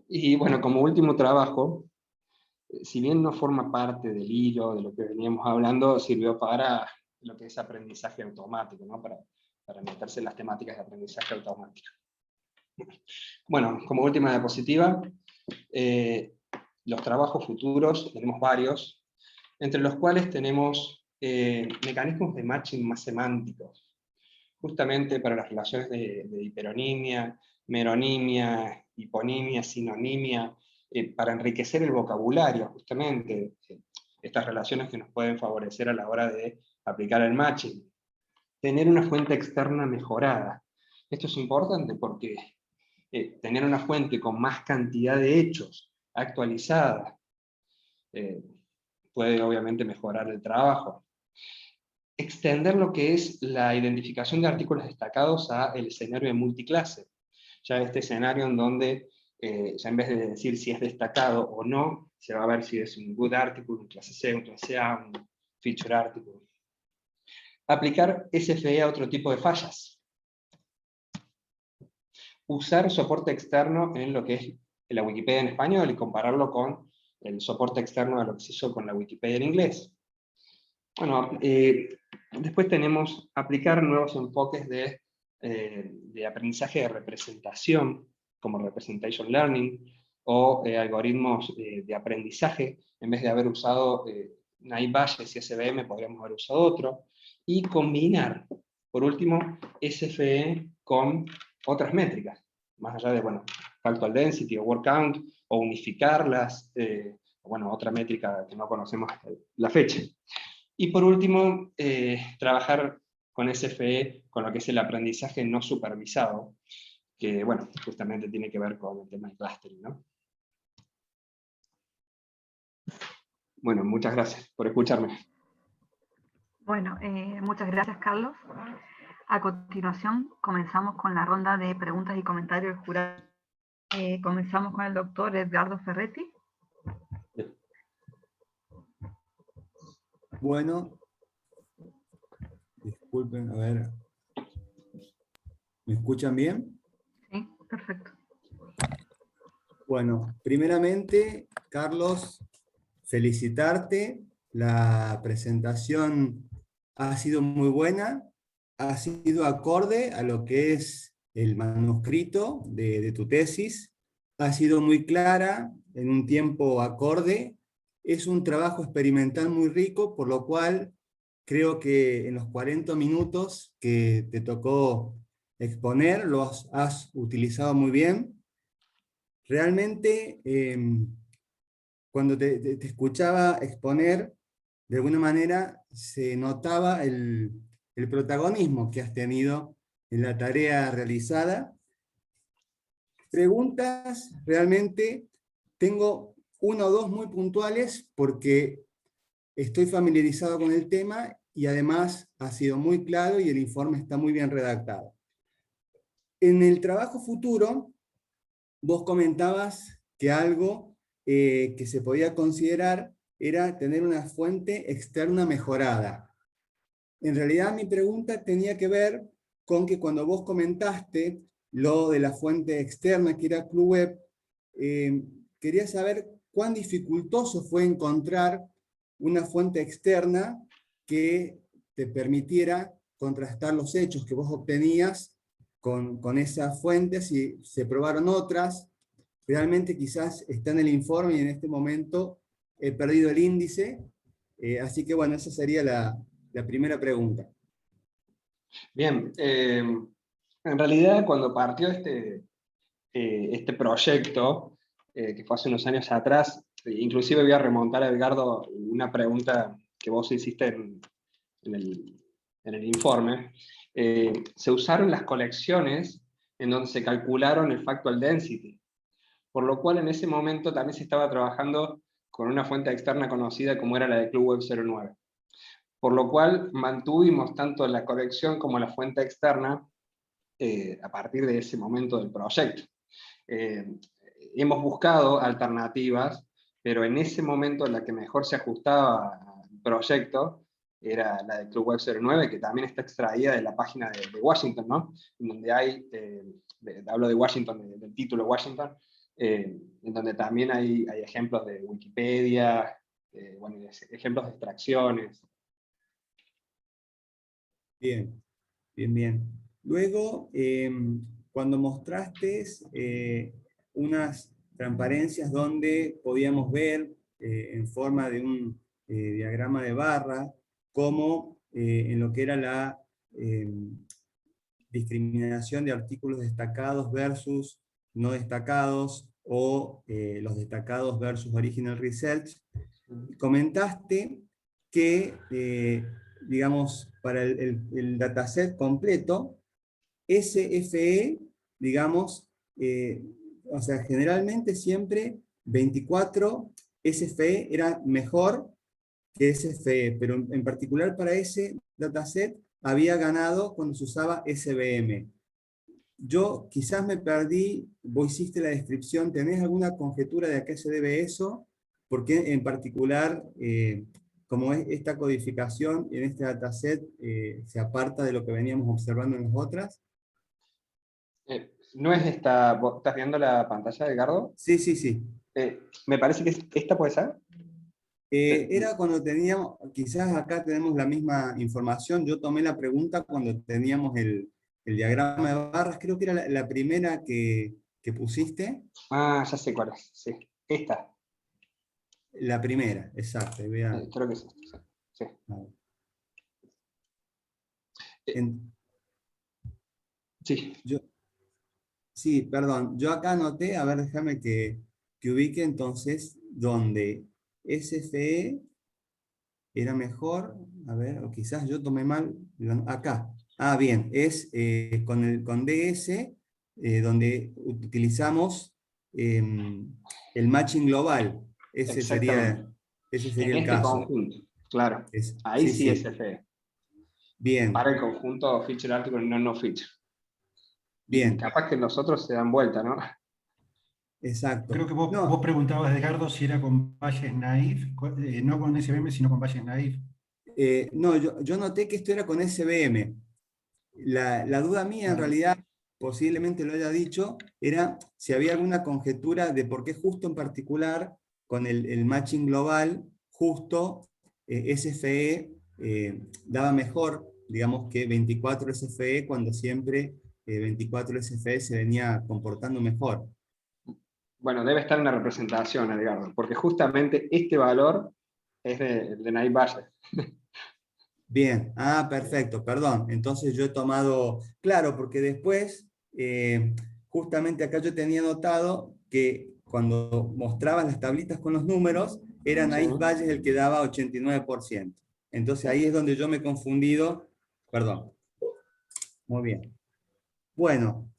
Y bueno, como último trabajo, si bien no forma parte del hilo de lo que veníamos hablando, sirvió para lo que es aprendizaje automático, ¿no? Para meterse en las temáticas de aprendizaje automático. Bueno, como última diapositiva, los trabajos futuros, tenemos varios, entre los cuales tenemos mecanismos de matching más semánticos, justamente para las relaciones de hiperonimia, meronimia, hiponimia, sinonimia, para enriquecer el vocabulario, justamente, estas relaciones que nos pueden favorecer a la hora de aplicar el matching. Tener una fuente externa mejorada. Esto es importante porque tener una fuente con más cantidad de hechos actualizada puede obviamente mejorar el trabajo. Extender lo que es la identificación de artículos destacados a el escenario de multiclase. Ya este escenario en donde, ya en vez de decir si es destacado o no, se va a ver si es un good article, un clase C, un clase A, un feature article. Aplicar SFE a otro tipo de fallas. Usar soporte externo en lo que es la Wikipedia en español y compararlo con el soporte externo de lo que se hizo con la Wikipedia en inglés. Bueno, después tenemos aplicar nuevos enfoques de aprendizaje de representación, como Representation Learning, o algoritmos de aprendizaje. En vez de haber usado Naive Bayes y SVM, podríamos haber usado otro. Y combinar, por último, SFE con otras métricas, más allá de, bueno, Factual Density o Word Count, o unificarlas, bueno, otra métrica que no conocemos hasta la fecha. Y por último, trabajar con SFE, con lo que es el aprendizaje no supervisado, que, bueno, justamente tiene que ver con el tema del clustering, ¿no? Bueno, muchas gracias por escucharme. Bueno, muchas gracias, Carlos. A continuación, comenzamos con la ronda de preguntas y comentarios del jurado. Comenzamos con el doctor Edgardo Ferretti. Bueno, disculpen, a ver. ¿Me escuchan bien? Sí, perfecto. Bueno, primeramente, Carlos, felicitarte. La presentación ha sido muy buena, ha sido acorde a lo que es el manuscrito de tu tesis, ha sido muy clara, en un tiempo acorde, es un trabajo experimental muy rico, por lo cual creo que en los 40 minutos que te tocó exponer, los has utilizado muy bien. Realmente, cuando te escuchaba exponer, de alguna manera se notaba el protagonismo que has tenido en la tarea realizada. Preguntas, realmente tengo una o dos muy puntuales porque estoy familiarizado con el tema y además ha sido muy claro y el informe está muy bien redactado. En el trabajo futuro, vos comentabas que algo que se podía considerar era tener una fuente externa mejorada. En realidad mi pregunta tenía que ver con que cuando vos comentaste lo de la fuente externa que era CluWeb, quería saber cuán dificultoso fue encontrar una fuente externa que te permitiera contrastar los hechos que vos obtenías con esas fuentes, y se probaron otras. Realmente quizás está en el informe y en este momento he perdido el índice, así que bueno, esa sería la primera pregunta. Bien, en realidad cuando partió este proyecto, que fue hace unos años atrás, inclusive voy a remontar a Edgardo una pregunta que vos hiciste en el informe, se usaron las colecciones en donde se calcularon el factual density, por lo cual en ese momento también se estaba trabajando con una fuente externa conocida como era la de CluWeb 09. Por lo cual mantuvimos tanto la colección como la fuente externa a partir de ese momento del proyecto. Hemos buscado alternativas, pero en ese momento la que mejor se ajustaba al proyecto era la de CluWeb 09, que también está extraída de la página de Washington, ¿no? En donde hay, hablo de Washington, del título Washington, en donde también hay ejemplos de Wikipedia, bueno, ejemplos de extracciones. Bien, bien, bien. Luego, cuando mostraste unas transparencias donde podíamos ver en forma de un diagrama de barra, cómo en lo que era la discriminación de artículos destacados versus no destacados, o los destacados versus original research, comentaste que, digamos, para el dataset completo, SFE, digamos, o sea, generalmente siempre 24 SFE era mejor que SFE, pero en particular para ese dataset había ganado cuando se usaba SVM. Yo quizás me perdí, vos hiciste la descripción, ¿tenés alguna conjetura de a qué se debe eso? ¿Por qué en particular, como es esta codificación en este dataset, se aparta de lo que veníamos observando en las otras? ¿No es esta, vos estás viendo la pantalla, Edgardo? Sí, sí, sí. Me parece que esta puede ser. Era cuando teníamos, quizás acá tenemos la misma información, yo tomé la pregunta cuando teníamos el diagrama de barras, creo que era la primera que pusiste. Ah, ya sé cuál es, sí. Esta, La primera, exacto. Voy a- creo que es esta, sí. a ver. Eh, En- sí, yo, sí, perdón, yo acá anoté, a ver, déjame que ubique entonces donde SFE era mejor, a ver, o quizás yo tomé mal, acá. Ah, bien, es con DS, donde utilizamos el matching global. exactamente. Ese En sería el este caso. conjunto, claro. Ahí Sí, sí es sí, FE. Para bien, el conjunto feature article no feature. Y bien, capaz que los otros se dan vuelta, ¿no? exacto. Creo que vos No, preguntabas, Edgardo, si era con Bayes Naif, no con SBM, sino con Bayes Naif. no, yo noté que esto era con SBM. La duda mía, en Claro. realidad, posiblemente lo haya dicho, era si había alguna conjetura de por qué justo en particular, con el matching global, justo SFE daba mejor, digamos, que 24 SFE, cuando siempre 24 SFE se venía comportando mejor. Bueno, debe estar en la representación, Edgardo, porque justamente este valor es de Naib Bayes. Bien, perfecto, perdón. Entonces yo he tomado, claro, porque después, justamente acá yo tenía notado que cuando mostrabas las tablitas con los números, era Sí, Naif Valles el que daba 89%. Entonces ahí es donde yo me he confundido, perdón. Muy bien. Bueno,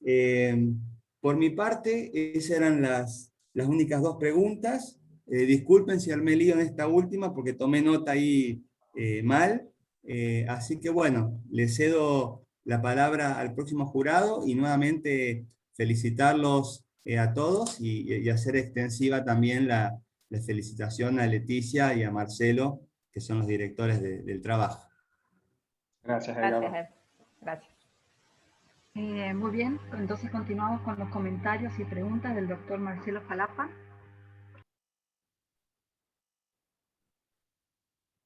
por mi parte, esas eran las únicas dos preguntas. Disculpen si armé lío en esta última porque tomé nota ahí mal. Así que bueno, le cedo la palabra al próximo jurado y nuevamente felicitarlos a todos y hacer extensiva también la felicitación a Leticia y a Marcelo, que son los directores del trabajo. gracias, Gracias, Edgardo. Ed. Gracias. Muy bien, entonces continuamos con los comentarios y preguntas del doctor Marcelo Jalapa.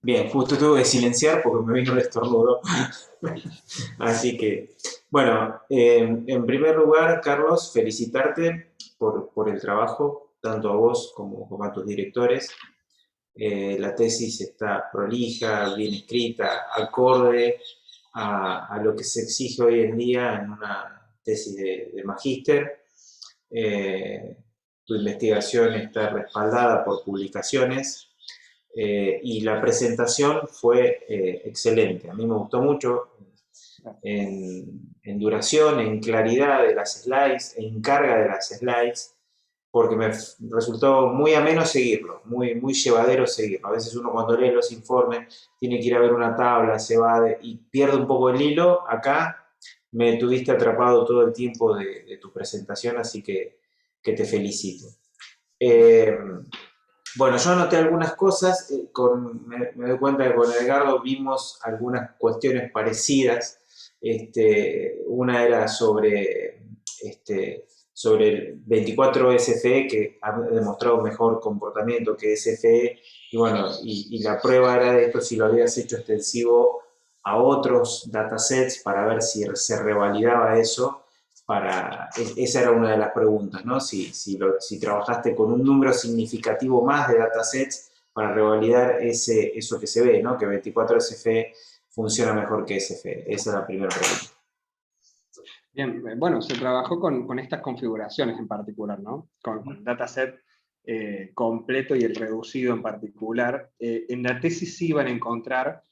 Bien, justo tuve que silenciar porque me vino el estornudo. Así que, bueno, en primer lugar, Carlos, felicitarte por el trabajo, tanto a vos como a tus directores. La tesis está prolija, bien escrita, acorde a lo que se exige hoy en día en una tesis de magíster. Eh, Tu investigación está respaldada por publicaciones y la presentación fue excelente. A mí me gustó mucho en duración, en claridad de las slides, en carga de las slides, porque me resultó muy ameno seguirlo, muy llevadero seguirlo. A veces uno cuando lee los informes tiene que ir a ver una tabla, se va y pierde un poco el hilo. Acá me tuviste atrapado todo el tiempo de tu presentación, así que te felicito. Bueno, yo anoté algunas cosas, me doy cuenta que con Edgardo vimos algunas cuestiones parecidas. Una era sobre el 24 SFE, que ha demostrado mejor comportamiento que SFE, y bueno, y la prueba era de esto si lo habías hecho extensivo a otros datasets para ver si se revalidaba eso. Esa era una de las preguntas, ¿no? Si trabajaste con un número significativo más de datasets para revalidar eso que se ve, ¿no? Que 24 SFE funciona mejor que SFE. Esa es la primera pregunta. Bien, bueno, se trabajó con estas configuraciones en particular, ¿no? Con el dataset completo y el reducido en particular. En la tesis sí van a encontrar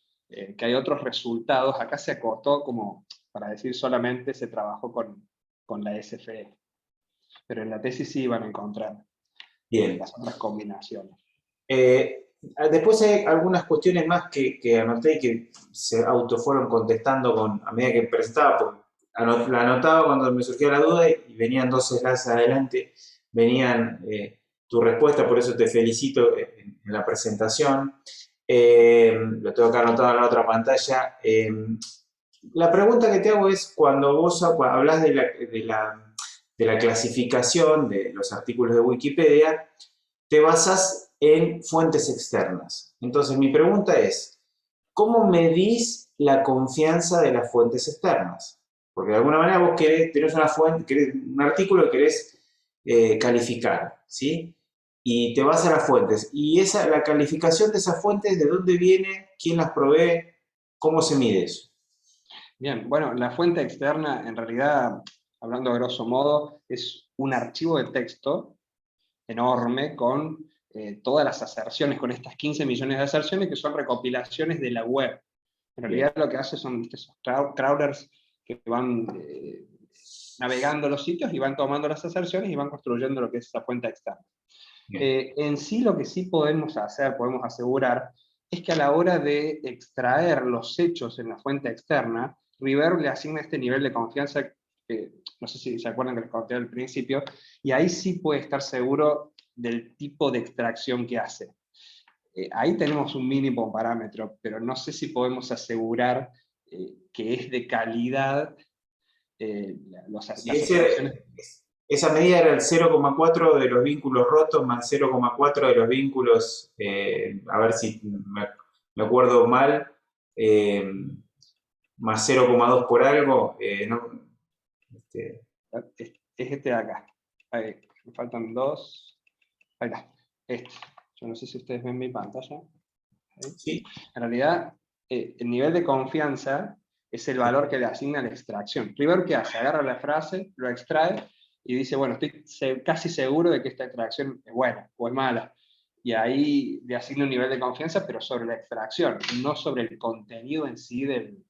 que hay otros resultados. Acá se acotó como, para decir solamente, se trabajó con la SFE. Pero en la tesis sí van a encontrar Bien. las otras combinaciones. Después hay algunas cuestiones más que anoté y que se autofueron contestando a medida que presentaba, porque la anotaba cuando me surgía la duda y venían dos slides adelante, venían tu respuesta, por eso te felicito en la presentación. Lo tengo acá anotado en la otra pantalla. La pregunta que te hago es, cuando vos hablas de la clasificación de los artículos de Wikipedia, te basas en fuentes externas. Entonces, mi pregunta es, ¿cómo medís la confianza de las fuentes externas? Porque de alguna manera vos tenés una fuente, querés un artículo que querés calificar, ¿sí? Y te vas a las fuentes. Y la calificación de esas fuentes, ¿de dónde viene? ¿Quién las provee? ¿Cómo se mide eso? Bien, bueno, la fuente externa, en realidad, hablando a grosso modo, es un archivo de texto enorme con todas las aserciones, con estas 15 millones de aserciones que son recopilaciones de la web. En realidad lo que hace son esos crawlers que van navegando los sitios y van tomando las aserciones y van construyendo lo que es esa fuente externa. En sí lo que sí podemos hacer, podemos asegurar, es que a la hora de extraer los hechos en la fuente externa, River le asigna este nivel de confianza, no sé si se acuerdan que les conté al principio, y ahí sí puede estar seguro del tipo de extracción que hace. Ahí tenemos un mínimo parámetro, pero no sé si podemos asegurar que es de calidad las extracciones. Esa medida era el 0,4 de los vínculos rotos más 0,4 de los vínculos, a ver si me acuerdo mal, más 0,2 por algo. Es este de acá. Ahí, me faltan dos. Ahí está. Este. Yo no sé si ustedes ven mi pantalla. Sí. En realidad, el nivel de confianza es el valor que le asigna la extracción. River, ¿qué hace? Agarra la frase, lo extrae y dice, bueno, estoy casi seguro de que esta extracción es buena o es mala. Y ahí le asigna un nivel de confianza, pero sobre la extracción, no sobre el contenido en sí del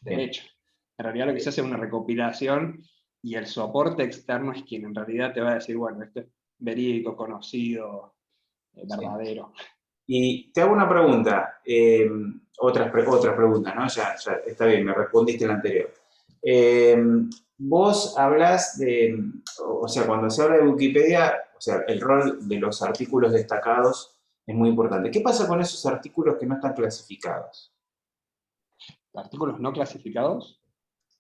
hecho. En realidad lo que se hace es una recopilación y el soporte externo es quien en realidad te va a decir, bueno, esto es verídico, conocido, verdadero. Sí. Y te hago una pregunta, otra pregunta, ¿no? Ya está bien, me respondiste la anterior. Vos hablas o sea, cuando se habla de Wikipedia, o sea, el rol de los artículos destacados es muy importante. ¿Qué pasa con esos artículos que no están clasificados? ¿Artículos no clasificados?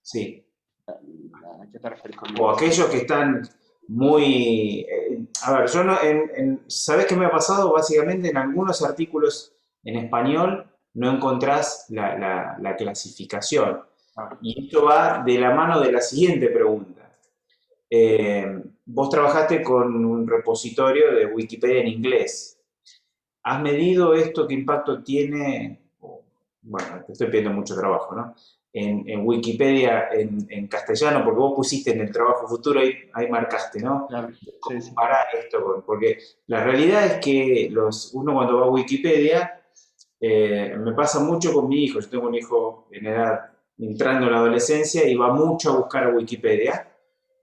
Sí. ¿A qué te refieres con O aquellos que están muy... a ver, yo no... ¿sabés qué me ha pasado? Básicamente en algunos artículos en español no encontrás la clasificación. Y esto va de la mano de la siguiente pregunta. Vos trabajaste con un repositorio de Wikipedia en inglés. ¿Has medido esto? ¿Qué impacto tiene? Bueno, te estoy pidiendo mucho trabajo, ¿no? En Wikipedia en castellano, porque vos pusiste en el trabajo futuro, ahí marcaste, ¿no? Claro, sí, sí. Para esto, porque la realidad es que uno cuando va a Wikipedia, me pasa mucho con mi hijo, yo tengo un hijo en edad entrando en la adolescencia y va mucho a buscar a Wikipedia.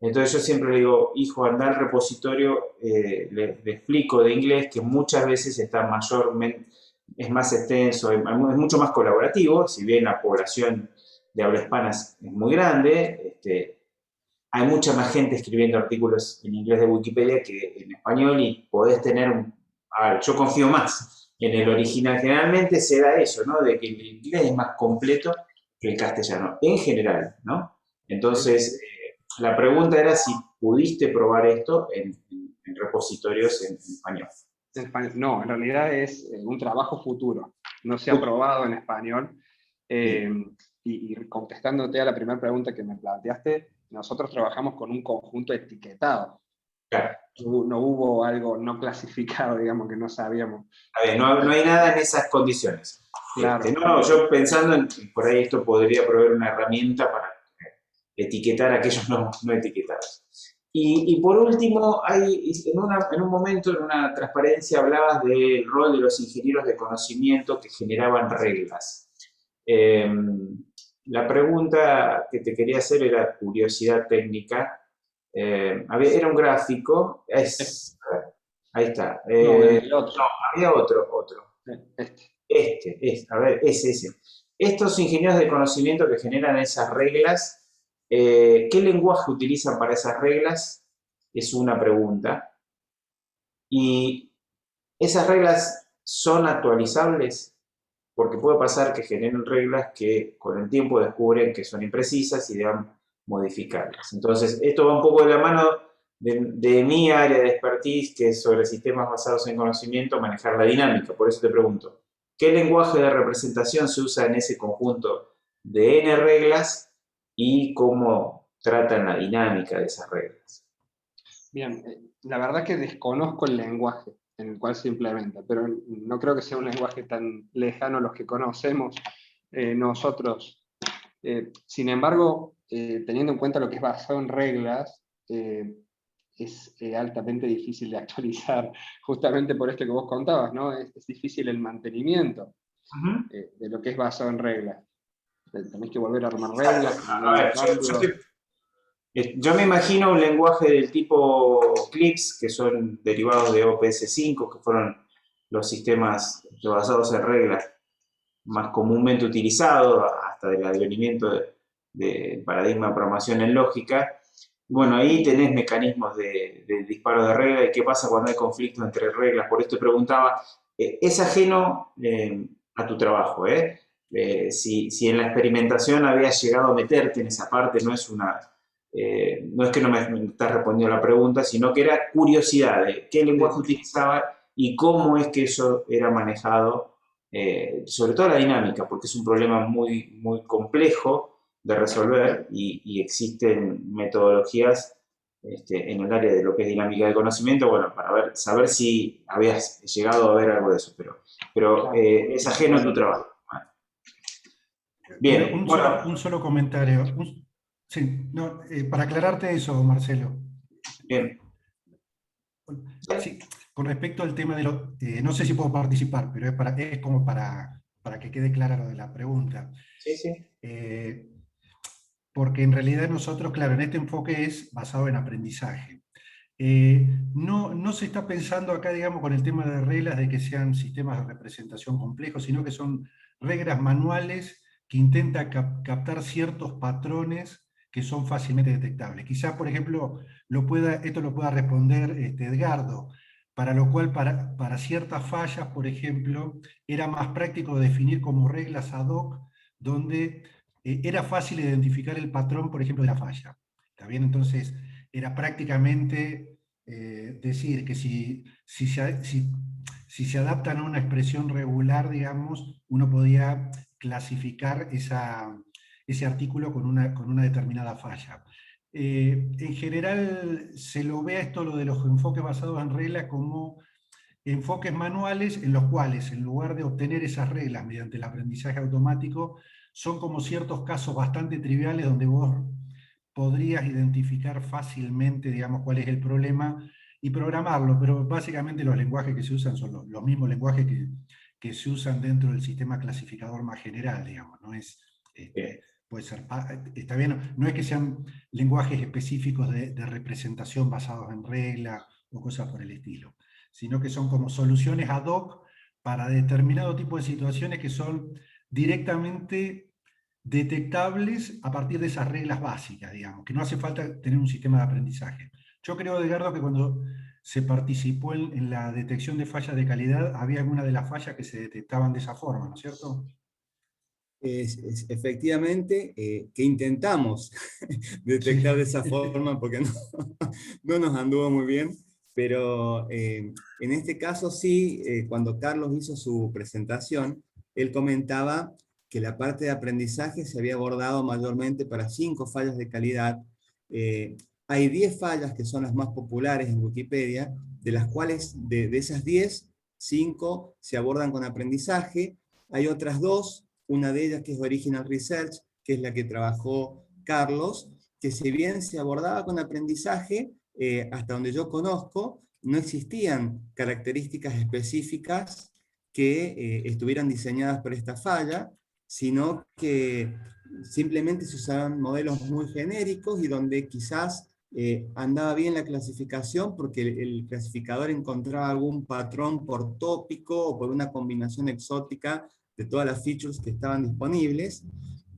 Entonces yo siempre le digo, hijo, anda al repositorio, le explico de inglés que muchas veces está mayormente, es más extenso, es mucho más colaborativo, si bien la población de habla hispana es muy grande, hay mucha más gente escribiendo artículos en inglés de Wikipedia que en español y podés tener, a ver, yo confío más en el original. Generalmente se da eso, ¿no? De que el inglés es más completo que el castellano, en general, ¿no? Entonces, la pregunta era si pudiste probar esto en repositorios en español. No, en realidad es un trabajo futuro. No se ha probado en español. Y contestándote a la primera pregunta que me planteaste, nosotros trabajamos con un conjunto etiquetado. Claro. No hubo algo no clasificado, digamos, que no sabíamos. A ver, no hay nada en esas condiciones. Claro. No, yo pensando en que por ahí esto podría proveer una herramienta para etiquetar a aquellos no etiquetados. Y por último, en un momento, en una transparencia, hablabas del rol de los ingenieros de conocimiento que generaban reglas. La pregunta que te quería hacer era curiosidad técnica. Era un gráfico. Ahí está. No, el otro. No, había otro. A ver, es ese. Estos ingenieros de conocimiento que generan esas reglas, ¿qué lenguaje utilizan para esas reglas? Es una pregunta. ¿Y esas reglas son actualizables? Porque puede pasar que generen reglas que con el tiempo descubren que son imprecisas y deban modificarlas. Entonces, esto va un poco de la mano de mi área de expertise, que es sobre sistemas basados en conocimiento, manejar la dinámica. Por eso te pregunto, ¿qué lenguaje de representación se usa en ese conjunto de N reglas y cómo tratan la dinámica de esas reglas? Bien, la verdad que desconozco el lenguaje en el cual se implementa, pero no creo que sea un lenguaje tan lejano a los que conocemos nosotros. Sin embargo, teniendo en cuenta lo que es basado en reglas, es altamente difícil de actualizar, justamente por esto que vos contabas, ¿no? Es difícil el mantenimiento de lo que es basado en reglas. Tenés que volver a armar reglas. A ver, yo me imagino un lenguaje del tipo CLIPS, que son derivados de OPS5, que fueron los sistemas basados en reglas más comúnmente utilizados, hasta del advenimiento de paradigma de programación en lógica. Bueno, ahí tenés mecanismos de disparo de reglas y qué pasa cuando hay conflictos entre reglas. Por esto te preguntaba, es ajeno a tu trabajo, si en la experimentación habías llegado a meterte en esa parte, no es que no me estás respondiendo a la pregunta, sino que era curiosidad de qué lenguaje utilizaba y cómo es que eso era manejado, sobre todo la dinámica, porque es un problema muy, muy complejo de resolver y existen metodologías en el área de lo que es dinámica de conocimiento, bueno, para saber si habías llegado a ver algo de eso, pero es ajeno a tu trabajo. Bien, Un solo comentario. Sí, no, para aclararte eso, Marcelo. Bien. Sí, con respecto al tema de los... no sé si puedo participar, pero es como para que quede clara lo de la pregunta. Sí, sí. Porque en realidad nosotros, claro, en este enfoque es basado en aprendizaje. No se está pensando acá, digamos, con el tema de reglas de que sean sistemas de representación complejos, sino que son reglas manuales que intentan captar ciertos patrones que son fácilmente detectables. Quizás, por ejemplo, esto lo pueda responder Edgardo, para lo cual para ciertas fallas, por ejemplo, era más práctico definir como reglas ad hoc, donde era fácil identificar el patrón, por ejemplo, de la falla. ¿Está bien? Entonces, era prácticamente decir que si se adaptan a una expresión regular, digamos, uno podía clasificar ese artículo con una determinada falla. En general se lo ve a esto, lo de los enfoques basados en reglas, como enfoques manuales en los cuales, en lugar de obtener esas reglas mediante el aprendizaje automático, son como ciertos casos bastante triviales donde vos podrías identificar fácilmente, digamos, cuál es el problema y programarlo, pero básicamente los lenguajes que se usan son los mismos lenguajes que se usan dentro del sistema clasificador más general, digamos, no es... puede ser, está bien, no es que sean lenguajes específicos de representación basados en reglas o cosas por el estilo, sino que son como soluciones ad hoc para determinado tipo de situaciones que son directamente detectables a partir de esas reglas básicas, digamos, que no hace falta tener un sistema de aprendizaje. Yo creo, Edgardo, que cuando se participó en la detección de fallas de calidad, había alguna de las fallas que se detectaban de esa forma, ¿no es cierto? Efectivamente, que intentamos detectar de esa forma porque no nos anduvo muy bien, pero en este caso sí, cuando Carlos hizo su presentación, él comentaba que la parte de aprendizaje se había abordado mayormente para 5 fallas de calidad. Hay 10 fallas que son las más populares en Wikipedia, de las cuales de esas 10, 5 se abordan con aprendizaje. Hay otras 2, una de ellas que es Original Research, que es la que trabajó Carlos, que si bien se abordaba con aprendizaje, hasta donde yo conozco, no existían características específicas que estuvieran diseñadas para esta falla, sino que simplemente se usaban modelos muy genéricos y donde quizás andaba bien la clasificación porque el clasificador encontraba algún patrón por tópico o por una combinación exótica de todas las features que estaban disponibles.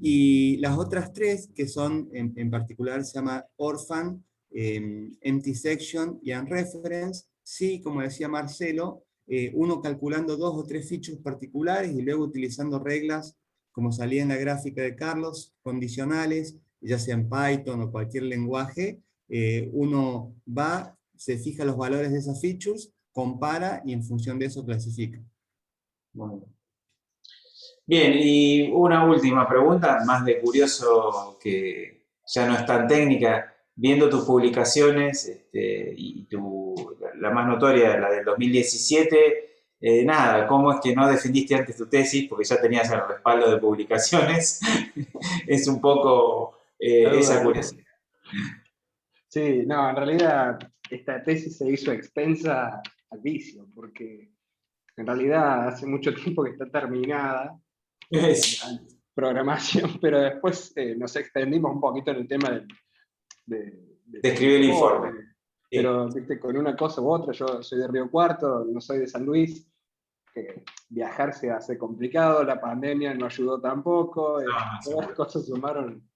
Y las otras 3, que son en particular se llama Orphan, Empty Section y Unreferenced, sí, como decía Marcelo, uno calculando 2 o 3 features particulares y luego utilizando reglas, como salía en la gráfica de Carlos, condicionales, ya sea en Python o cualquier lenguaje, uno va, se fija los valores de esas features, compara y en función de eso clasifica. Bueno. Bien, y una última pregunta, más de curioso que ya no es tan técnica. Viendo tus publicaciones y la más notoria, la del 2017, nada, ¿cómo es que no defendiste antes tu tesis? Porque ya tenías el respaldo de publicaciones. Es un poco esa curiosidad. Sí, no, en realidad esta tesis se hizo expensa al vicio, porque en realidad hace mucho tiempo que está terminada la programación, pero después nos extendimos un poquito en el tema de Describí el informe. Pero viste, con una cosa u otra, yo soy de Río Cuarto, no soy de San Luis, viajar se hace complicado, la pandemia no ayudó tampoco, todas las cosas sumaron,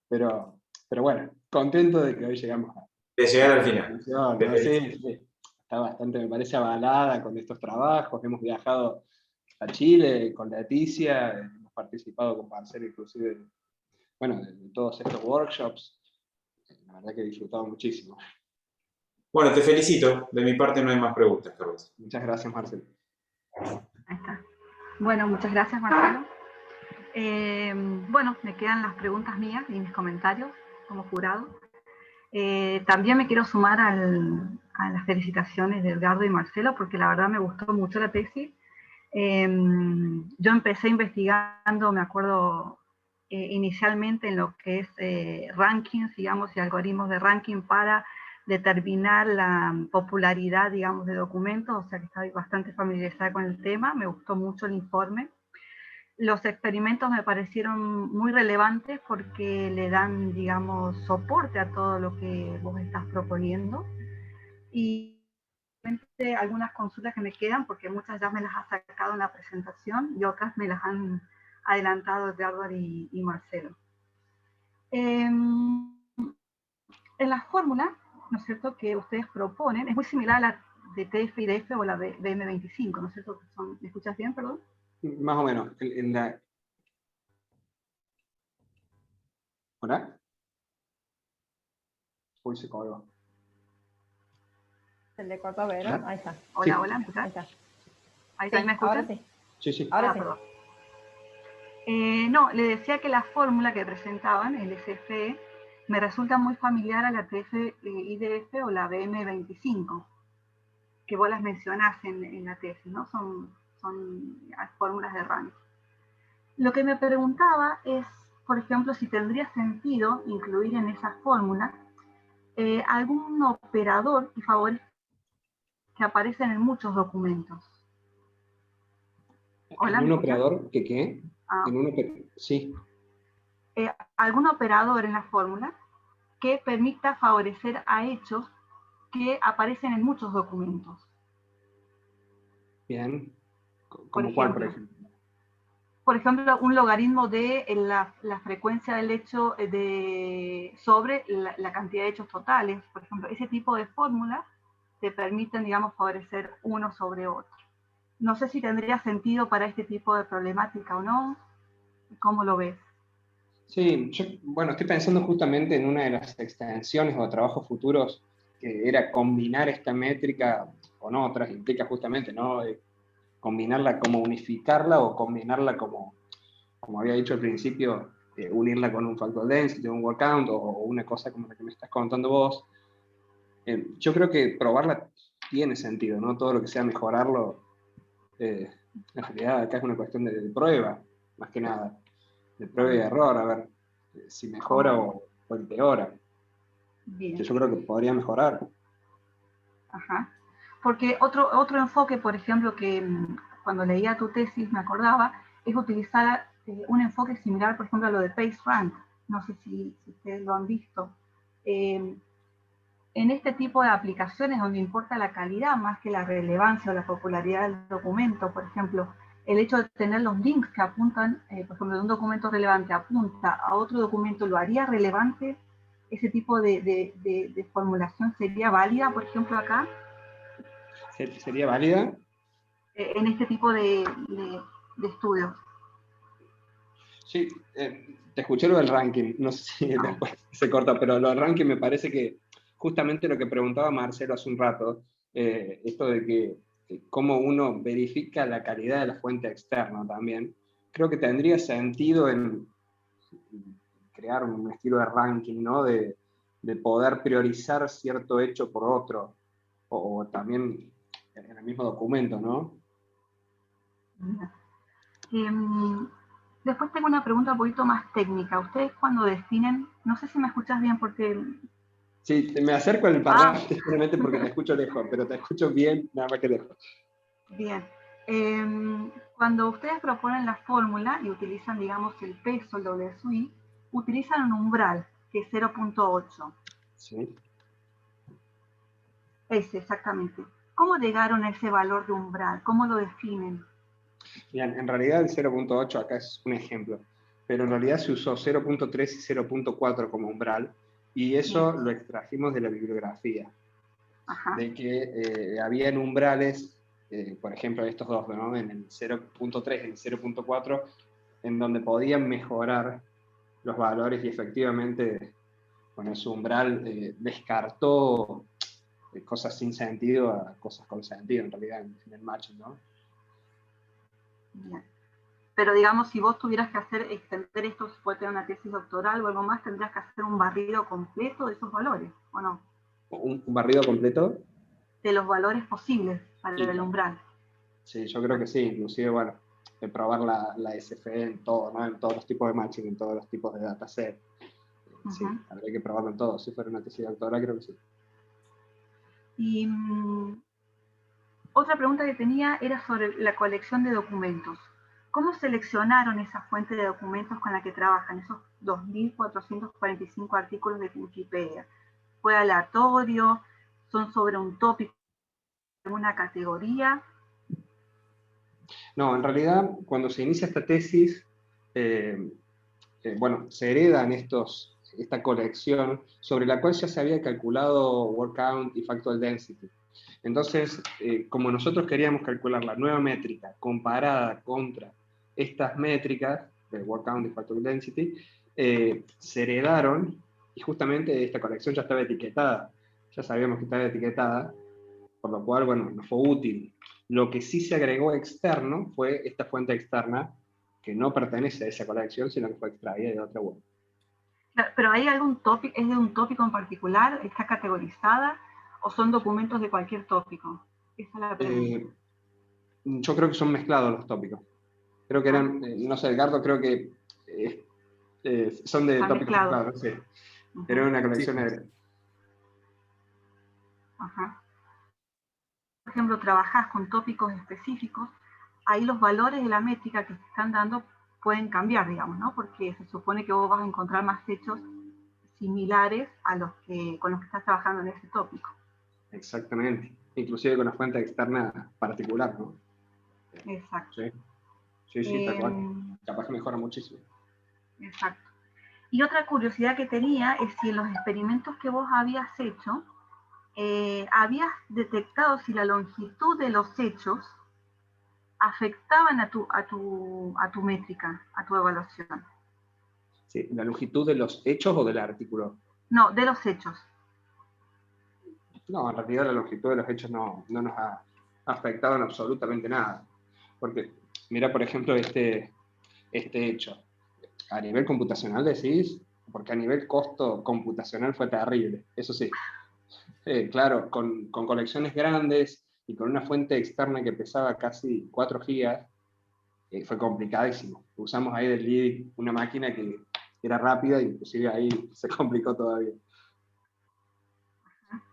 pero bueno, contento de que hoy llegamos de llegar al final. ¿no? Sí, está bastante, me parece, avalada con estos trabajos, hemos viajado a Chile con Leticia, hemos participado con Marcelo inclusive, bueno, de todos estos workshops, la verdad que he disfrutado muchísimo. Bueno, te felicito. De mi parte no hay más preguntas, Carlos. Muchas gracias, Marcelo. Ahí está. Bueno, muchas gracias, Marcelo. Bueno, me quedan las preguntas mías y mis comentarios como jurado. También me quiero sumar a las felicitaciones de Edgardo y Marcelo, porque la verdad me gustó mucho la tesis. Yo empecé investigando, me acuerdo, inicialmente en lo que es rankings, digamos, y algoritmos de ranking para determinar la popularidad, digamos, de documentos, o sea que estaba bastante familiarizada con el tema, me gustó mucho el informe. Los experimentos me parecieron muy relevantes porque le dan, digamos, soporte a todo lo que vos estás proponiendo. Y algunas consultas que me quedan, porque muchas ya me las ha sacado en la presentación y otras me las han adelantado Edgardo y Marcelo. En la fórmula, ¿no es cierto?, que ustedes proponen, es muy similar a la de TF y DF o la de BM25, ¿no es cierto? ¿Me escuchas bien, perdón? Más o menos. ¿Hola? Uy, se colgó. Se le cortó, ¿verdad? Ahí está. Hola, Sí. hola, ¿me escuchás? Ahí está. Ahí está, Sí, ¿me escuchas? ahora sí. Sí, sí. Ahora sí. Perdón. No, le decía que la fórmula que presentaban, el SFE, me resulta muy familiar a la TF-IDF o la BM25, que vos las mencionás en la tesis, ¿no? Son fórmulas de ranking. Lo que me preguntaba es, por ejemplo, si tendría sentido incluir en esa fórmula algún operador y favorece que aparecen en muchos documentos. Hola, ¿En un ¿me operador que qué? Ah. Sí. Algún operador en la fórmula que permita favorecer a hechos que aparecen en muchos documentos. Bien. ¿Como cuál, por ejemplo? Por ejemplo, un logaritmo de la frecuencia del hecho sobre la cantidad de hechos totales. Por ejemplo, ese tipo de fórmulas te permiten, digamos, favorecer uno sobre otro. No sé si tendría sentido para este tipo de problemática o no. ¿Cómo lo ves? Sí, yo, bueno, estoy pensando justamente en una de las extensiones o trabajos futuros que era combinar esta métrica con otras, implica justamente, ¿no? Combinarla como unificarla o combinarla como había dicho al principio, unirla con un factor density, un word count o una cosa como la que me estás contando vos. Yo creo que probarla tiene sentido, ¿no? Todo lo que sea mejorarlo, en realidad acá es una cuestión de prueba, más que nada, de prueba y error, a ver si mejora o empeora. Bien. Que yo creo que podría mejorar. Ajá. Porque otro enfoque, por ejemplo, que cuando leía tu tesis me acordaba, es utilizar un enfoque similar, por ejemplo, a lo de PageRank. No sé si ustedes lo han visto. En este tipo de aplicaciones donde importa la calidad más que la relevancia o la popularidad del documento, por ejemplo, el hecho de tener los links que apuntan, por ejemplo, de un documento relevante apunta a otro documento, ¿lo haría relevante? ¿Ese tipo de formulación sería válida, por ejemplo, acá? ¿Sería válida? En este tipo de estudios. Sí, te escuché lo del ranking, no sé si después se corta, pero lo del ranking me parece que justamente lo que preguntaba Marcelo hace un rato, esto de que cómo uno verifica la calidad de la fuente externa también, creo que tendría sentido en crear un estilo de ranking, ¿no? De poder priorizar cierto hecho por otro, o también en el mismo documento, ¿no? Después tengo una pregunta un poquito más técnica. Ustedes cuando definen, no sé si me escuchas bien porque... Sí, me acerco al parlante simplemente porque te escucho lejos, pero te escucho bien, nada más que lejos. Bien. Cuando ustedes proponen la fórmula y utilizan, digamos, el peso, el WSI, utilizan un umbral, que es 0.8. Sí. Ese, exactamente. ¿Cómo llegaron a ese valor de umbral? ¿Cómo lo definen? Bien, en realidad el 0.8 acá es un ejemplo, pero en realidad se usó 0.3 y 0.4 como umbral, y eso lo extrajimos de la bibliografía. Ajá. De que habían umbrales, por ejemplo, estos dos, ¿no? En el 0.3 y el 0.4, en donde podían mejorar los valores y efectivamente con ese umbral descartó cosas sin sentido a cosas con sentido, en realidad, en el matching, ¿no? Bien. Pero digamos, si vos tuvieras que extender esto, si puede tener una tesis doctoral o algo más, tendrías que hacer un barrido completo de esos valores, ¿o no? ¿Un barrido completo? De los valores posibles para Sí, el umbral. sí, yo creo que sí, inclusive, bueno, de probar la SFE en todo, ¿no? En todos los tipos de matching, en todos los tipos de dataset. Sí, habría que probarlo en todo. Si fuera una tesis doctoral, creo que sí. Y otra pregunta que tenía era sobre la colección de documentos. ¿Cómo seleccionaron esa fuente de documentos con la que trabajan, esos 2.445 artículos de Wikipedia? ¿Fue aleatorio? ¿Son sobre un tópico, alguna categoría? No, en realidad, cuando se inicia esta tesis, bueno, se heredan esta colección sobre la cual ya se había calculado word count y factual density. Entonces, como nosotros queríamos calcular la nueva métrica comparada contra estas métricas de word count y factual density, se heredaron y justamente esta colección ya estaba etiquetada. Ya sabíamos que estaba etiquetada, por lo cual, bueno, nos fue útil. Lo que sí se agregó externo fue esta fuente externa que no pertenece a esa colección, sino que fue extraída de otra web. ¿Pero hay algún tópico, es de un tópico en particular? ¿Está categorizada? ¿O son documentos de cualquier tópico? Esa es la pregunta. Yo creo que son mezclados los tópicos. Creo que eran, no sé, Edgardo, creo que son de tópicos mezclados, sí. Pero era una colección negra. Ajá. Por ejemplo, trabajás con tópicos específicos, ahí los valores de la métrica que se están dando pueden cambiar, digamos, ¿no? Porque se supone que vos vas a encontrar más hechos similares a con los que estás trabajando en ese tópico. Exactamente. Inclusive con una fuente externa particular, ¿no? Exacto. Sí, tal cual. Capaz que mejora muchísimo. Exacto. Y otra curiosidad que tenía es si en los experimentos que vos habías hecho, habías detectado si la longitud de los hechos afectaban a tu métrica, a tu evaluación. Sí, ¿la longitud de los hechos o del artículo? No, de los hechos. No, en realidad la longitud de los hechos no nos ha afectado en absolutamente nada. Porque, mira, por ejemplo, este hecho. A nivel computacional decís, porque a nivel costo computacional fue terrible, eso sí. Claro, con colecciones grandes y con una fuente externa que pesaba casi 4 gigas, fue complicadísimo. Usamos ahí del LIDIC una máquina que era rápida, inclusive ahí se complicó todavía.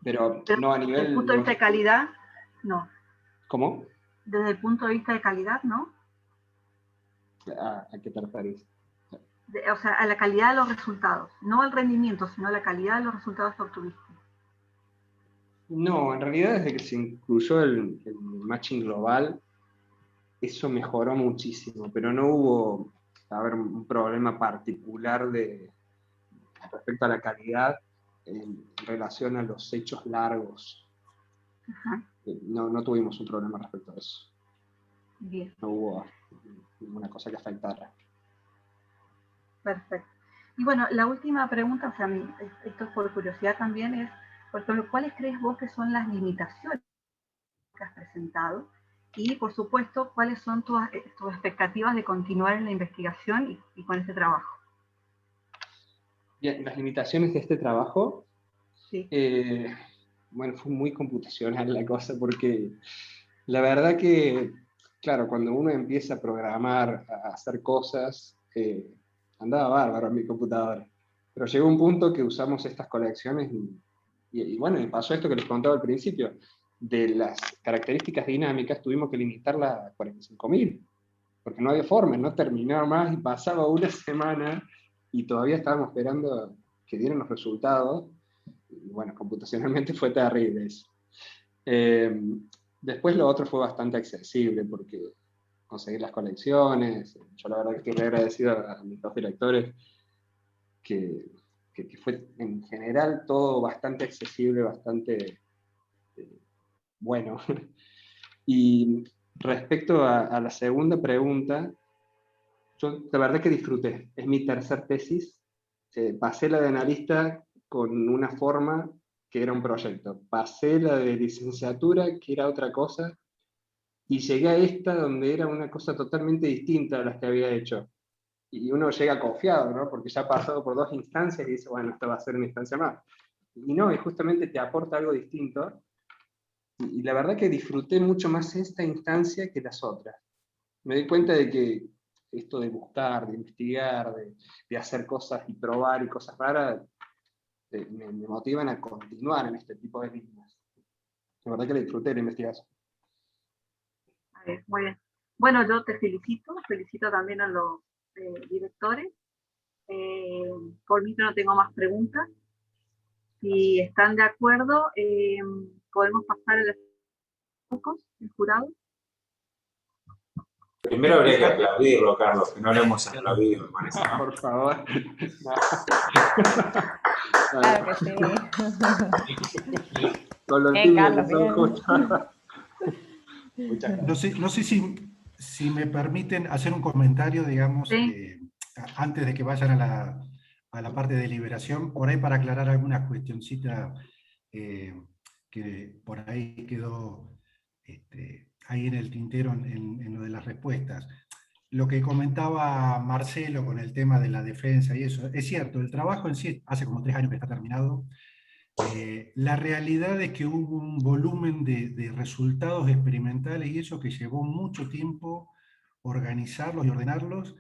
Pero no a nivel... Desde el punto de vista de calidad, no. ¿Cómo? Desde el punto de vista de calidad, ¿no? ¿A qué te refieres? O sea, a la calidad de los resultados. No al rendimiento, sino a la calidad de los resultados que obtuviste. No, en realidad desde que se incluyó el matching global, eso mejoró muchísimo, pero no hubo, un problema particular respecto a la calidad en relación a los hechos largos. No tuvimos un problema respecto a eso. Bien. No hubo ninguna cosa que afectara. Perfecto. Y bueno, la última pregunta, o sea, esto es por curiosidad también, es Por ejemplo, ¿cuáles crees vos que son las limitaciones que has presentado? Y, por supuesto, ¿cuáles son tus expectativas de continuar en la investigación y con este trabajo? Bien, las limitaciones de este trabajo, Sí. bueno, fue muy computacional la cosa, porque la verdad que, claro, cuando uno empieza a programar, a hacer cosas, andaba bárbaro en mi computadora. Pero llegó un punto que usamos estas colecciones y bueno, me pasó esto que les contaba al principio. De las características dinámicas tuvimos que limitarla a 45.000, porque no había forma, no terminaba más y pasaba una semana y todavía estábamos esperando que dieran los resultados. Y bueno, computacionalmente fue terrible eso. Después lo otro fue bastante accesible porque conseguir las colecciones, yo la verdad que estoy muy agradecido a mis dos directores que, que fue en general todo bastante accesible, bastante bueno. Y respecto a la segunda pregunta, yo la verdad que disfruté, es mi tercer tesis, pasé la de analista con una forma que era un proyecto, pasé la de licenciatura que era otra cosa, y llegué a esta donde era una cosa totalmente distinta a las que había hecho. Y uno llega confiado, ¿no? Porque ya ha pasado por dos instancias y dice, bueno, esto va a ser una instancia más. Y no, y justamente te aporta algo distinto. Y la verdad que disfruté mucho más esta instancia que las otras. Me di cuenta de que esto de buscar, de investigar, de hacer cosas y probar y cosas raras, me motivan a continuar en este tipo de líneas. La verdad que la disfruté la investigación. A ver, muy bien. Bueno, yo te felicito también a los directores. Por mí no tengo más preguntas. Si están de acuerdo, podemos pasar a los pocos, el jurado. Primero habría que aplaudirlo, Carlos, que no lo hemos aplaudido, me parece, ¿no? Por favor. Claro que sí. Con los tibios Carlos, que son bien. justos. Muchas gracias. No sé si me permiten hacer un comentario, digamos, Sí. antes de que vayan a la parte de liberación, por ahí para aclarar algunas cuestioncitas que por ahí quedó ahí en el tintero en lo de las respuestas. Lo que comentaba Marcelo con el tema de la defensa y eso, es cierto, el trabajo en sí hace como 3 años que está terminado. La realidad es que hubo un volumen de resultados experimentales y eso que llevó mucho tiempo organizarlos y ordenarlos.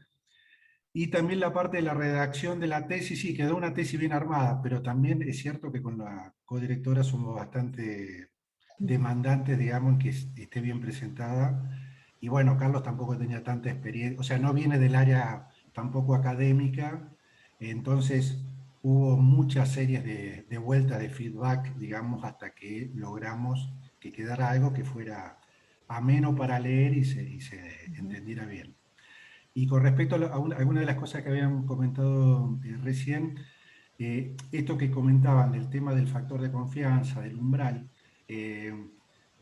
Y también la parte de la redacción de la tesis, sí, quedó una tesis bien armada, pero también es cierto que con la codirectora somos bastante demandantes, digamos, en que esté bien presentada. Y bueno, Carlos tampoco tenía tanta experiencia, o sea, no viene del área tampoco académica, entonces hubo muchas series de vueltas de feedback, digamos, hasta que logramos que quedara algo que fuera ameno para leer y se entendiera bien. Y con respecto a alguna de las cosas que habían comentado recién, esto que comentaban del tema del factor de confianza, del umbral,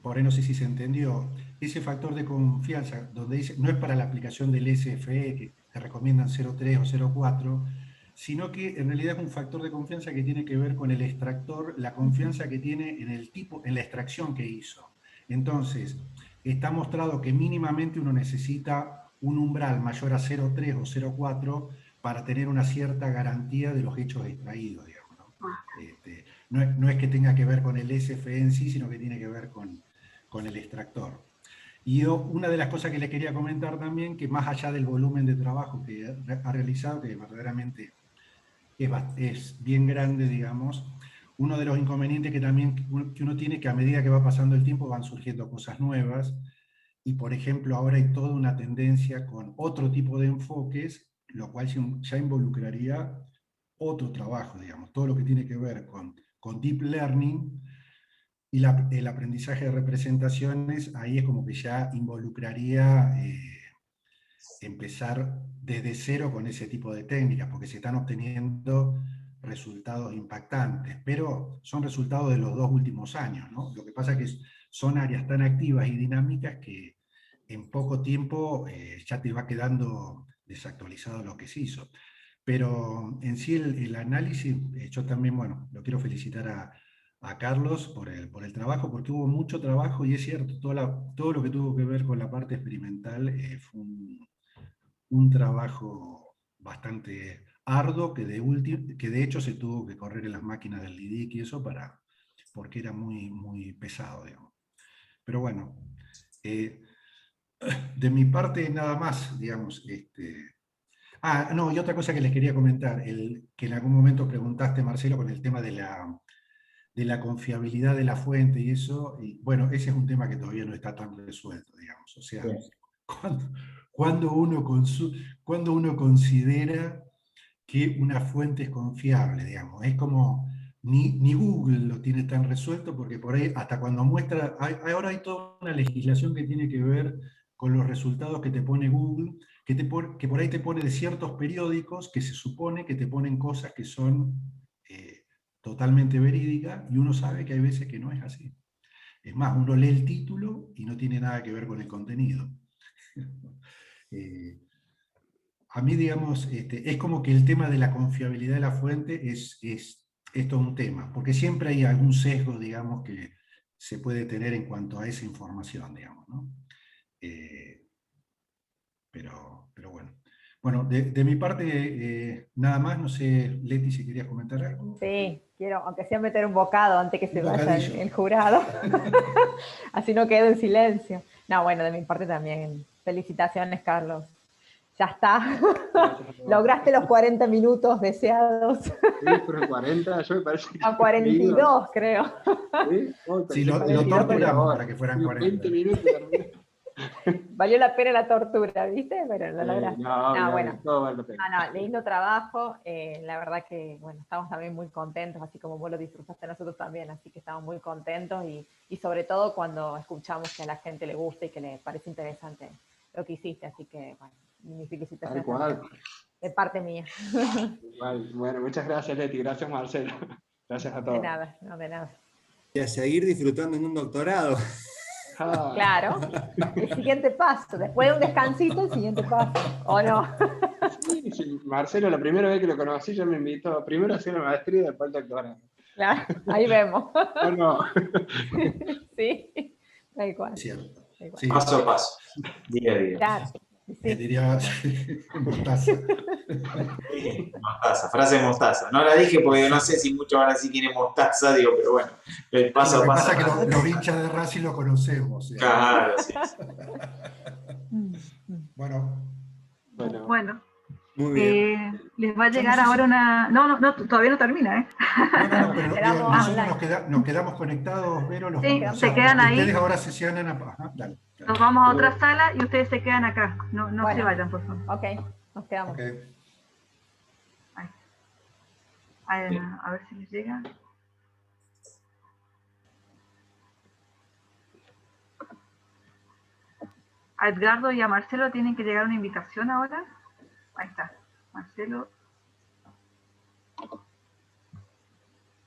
por ahí no sé si se entendió, ese factor de confianza, donde dice, no es para la aplicación del SFE, que te recomiendan 0,3 o 0,4, sino que en realidad es un factor de confianza que tiene que ver con el extractor, la confianza que tiene en el tipo, en la extracción que hizo. Entonces, está mostrado que mínimamente uno necesita un umbral mayor a 0,3 o 0,4 para tener una cierta garantía de los hechos extraídos, digamos, ¿no? No es que tenga que ver con el SFE en sí, sino que tiene que ver con el extractor. Y una de las cosas que les quería comentar también, que más allá del volumen de trabajo que ha realizado, que verdaderamente es bien grande, digamos, uno de los inconvenientes que también que uno tiene, que a medida que va pasando el tiempo van surgiendo cosas nuevas, y por ejemplo ahora hay toda una tendencia con otro tipo de enfoques, lo cual ya involucraría otro trabajo, digamos, todo lo que tiene que ver con deep learning y el aprendizaje de representaciones, ahí es como que ya involucraría empezar desde cero con ese tipo de técnicas, porque se están obteniendo resultados impactantes, pero son resultados de los 2 últimos años, ¿no? Lo que pasa es que son áreas tan activas y dinámicas que en poco tiempo ya te va quedando desactualizado lo que se hizo. Pero en sí el análisis, yo también, bueno, lo quiero felicitar a a Carlos por el trabajo, porque hubo mucho trabajo y es cierto, todo lo que tuvo que ver con la parte experimental fue un trabajo bastante arduo que de hecho se tuvo que correr en las máquinas del LIDIC y eso porque era muy, muy pesado, digamos. Pero bueno, de mi parte nada más, digamos. No, y otra cosa que les quería comentar, que en algún momento preguntaste, Marcelo, con el tema de la confiabilidad de la fuente y eso, y bueno, ese es un tema que todavía no está tan resuelto, digamos. O sea, Bien. cuando, cuando uno, cuando uno considera que una fuente es confiable, digamos. Es como, ni Google lo tiene tan resuelto, porque por ahí, hasta cuando muestra, ahora hay toda una legislación que tiene que ver con los resultados que te pone Google, que por ahí te pone de ciertos periódicos que se supone que te ponen cosas que son totalmente verídicas, y uno sabe que hay veces que no es así. Es más, uno lee el título y no tiene nada que ver con el contenido. Eh, a mí, digamos, es como que el tema de la confiabilidad de la fuente es todo un tema, porque siempre hay algún sesgo, digamos, que se puede tener en cuanto a esa información, digamos, ¿no? Pero bueno. Bueno, de mi parte, nada más, no sé, Leti, si querías comentar algo. Sí, quiero, aunque sea meter un bocado antes que Un se vaya bocadillo. el jurado. Así no quedo en silencio. No, bueno, de mi parte también. Felicitaciones, Carlos. Ya está. Gracias a todos. Lograste los 40 minutos deseados. Sí, fueron 40, yo me parece que... A 42, creo. ¿Sí? Oh, Sí, pensé que lo había sido torturamos peor. para que fueran Unos 40. 20 minutos y terminé. Valió la pena la tortura, ¿viste? Pero lo lograste. No, No, obvio, bueno. todo vale la pena. No, lindo trabajo. La verdad que, bueno, estamos también muy contentos, así como vos lo disfrutaste, nosotros también, así que estamos muy contentos y sobre todo cuando escuchamos que a la gente le gusta y que le parece interesante lo que hiciste, así que, bueno, mis Tal felicitaciones cual. también, de parte mía. Igual. Bueno, muchas gracias, Leti. Gracias, Marcelo. Gracias a De todos. nada, no de nada. Y a seguir disfrutando en un doctorado. Ah, Claro, el siguiente paso, después de un descansito, el siguiente paso, ¿o no? sí, sí, Marcelo, la primera vez que lo conocí, ya me invitó primero a hacer la maestría y después el doctorado. Claro, ahí vemos. No, no. Sí, tal cual. Cierto. Tal cual. Sí, Paso a paso, día a día. Claro, sí. diría mostaza. Mostaza, frase mostaza. No la dije porque no sé si muchos van a decir quién es mostaza, digo, pero bueno, el paso Lo a que paso. pasa es que los hinchas de Racing lo conocemos. Claro, sí. Bueno, Bueno, Bueno, Muy bien. les va a Yo no llegar sé ahora si- una... No, no, todavía no termina, ¿eh? no, pero digo, Quedamos nosotros online. nos quedamos conectados, Vero, Sí, o quedamos se sea, quedan ahí, ustedes ahora sesionan ajá, dale. nos vamos a otra sala y ustedes se quedan acá. No, no se Bueno. vayan, por favor. Ok, nos quedamos. Ok. Ahí. A ver si les llega. A Edgardo y a Marcelo tienen que llegar una invitación ahora. Ahí está. Marcelo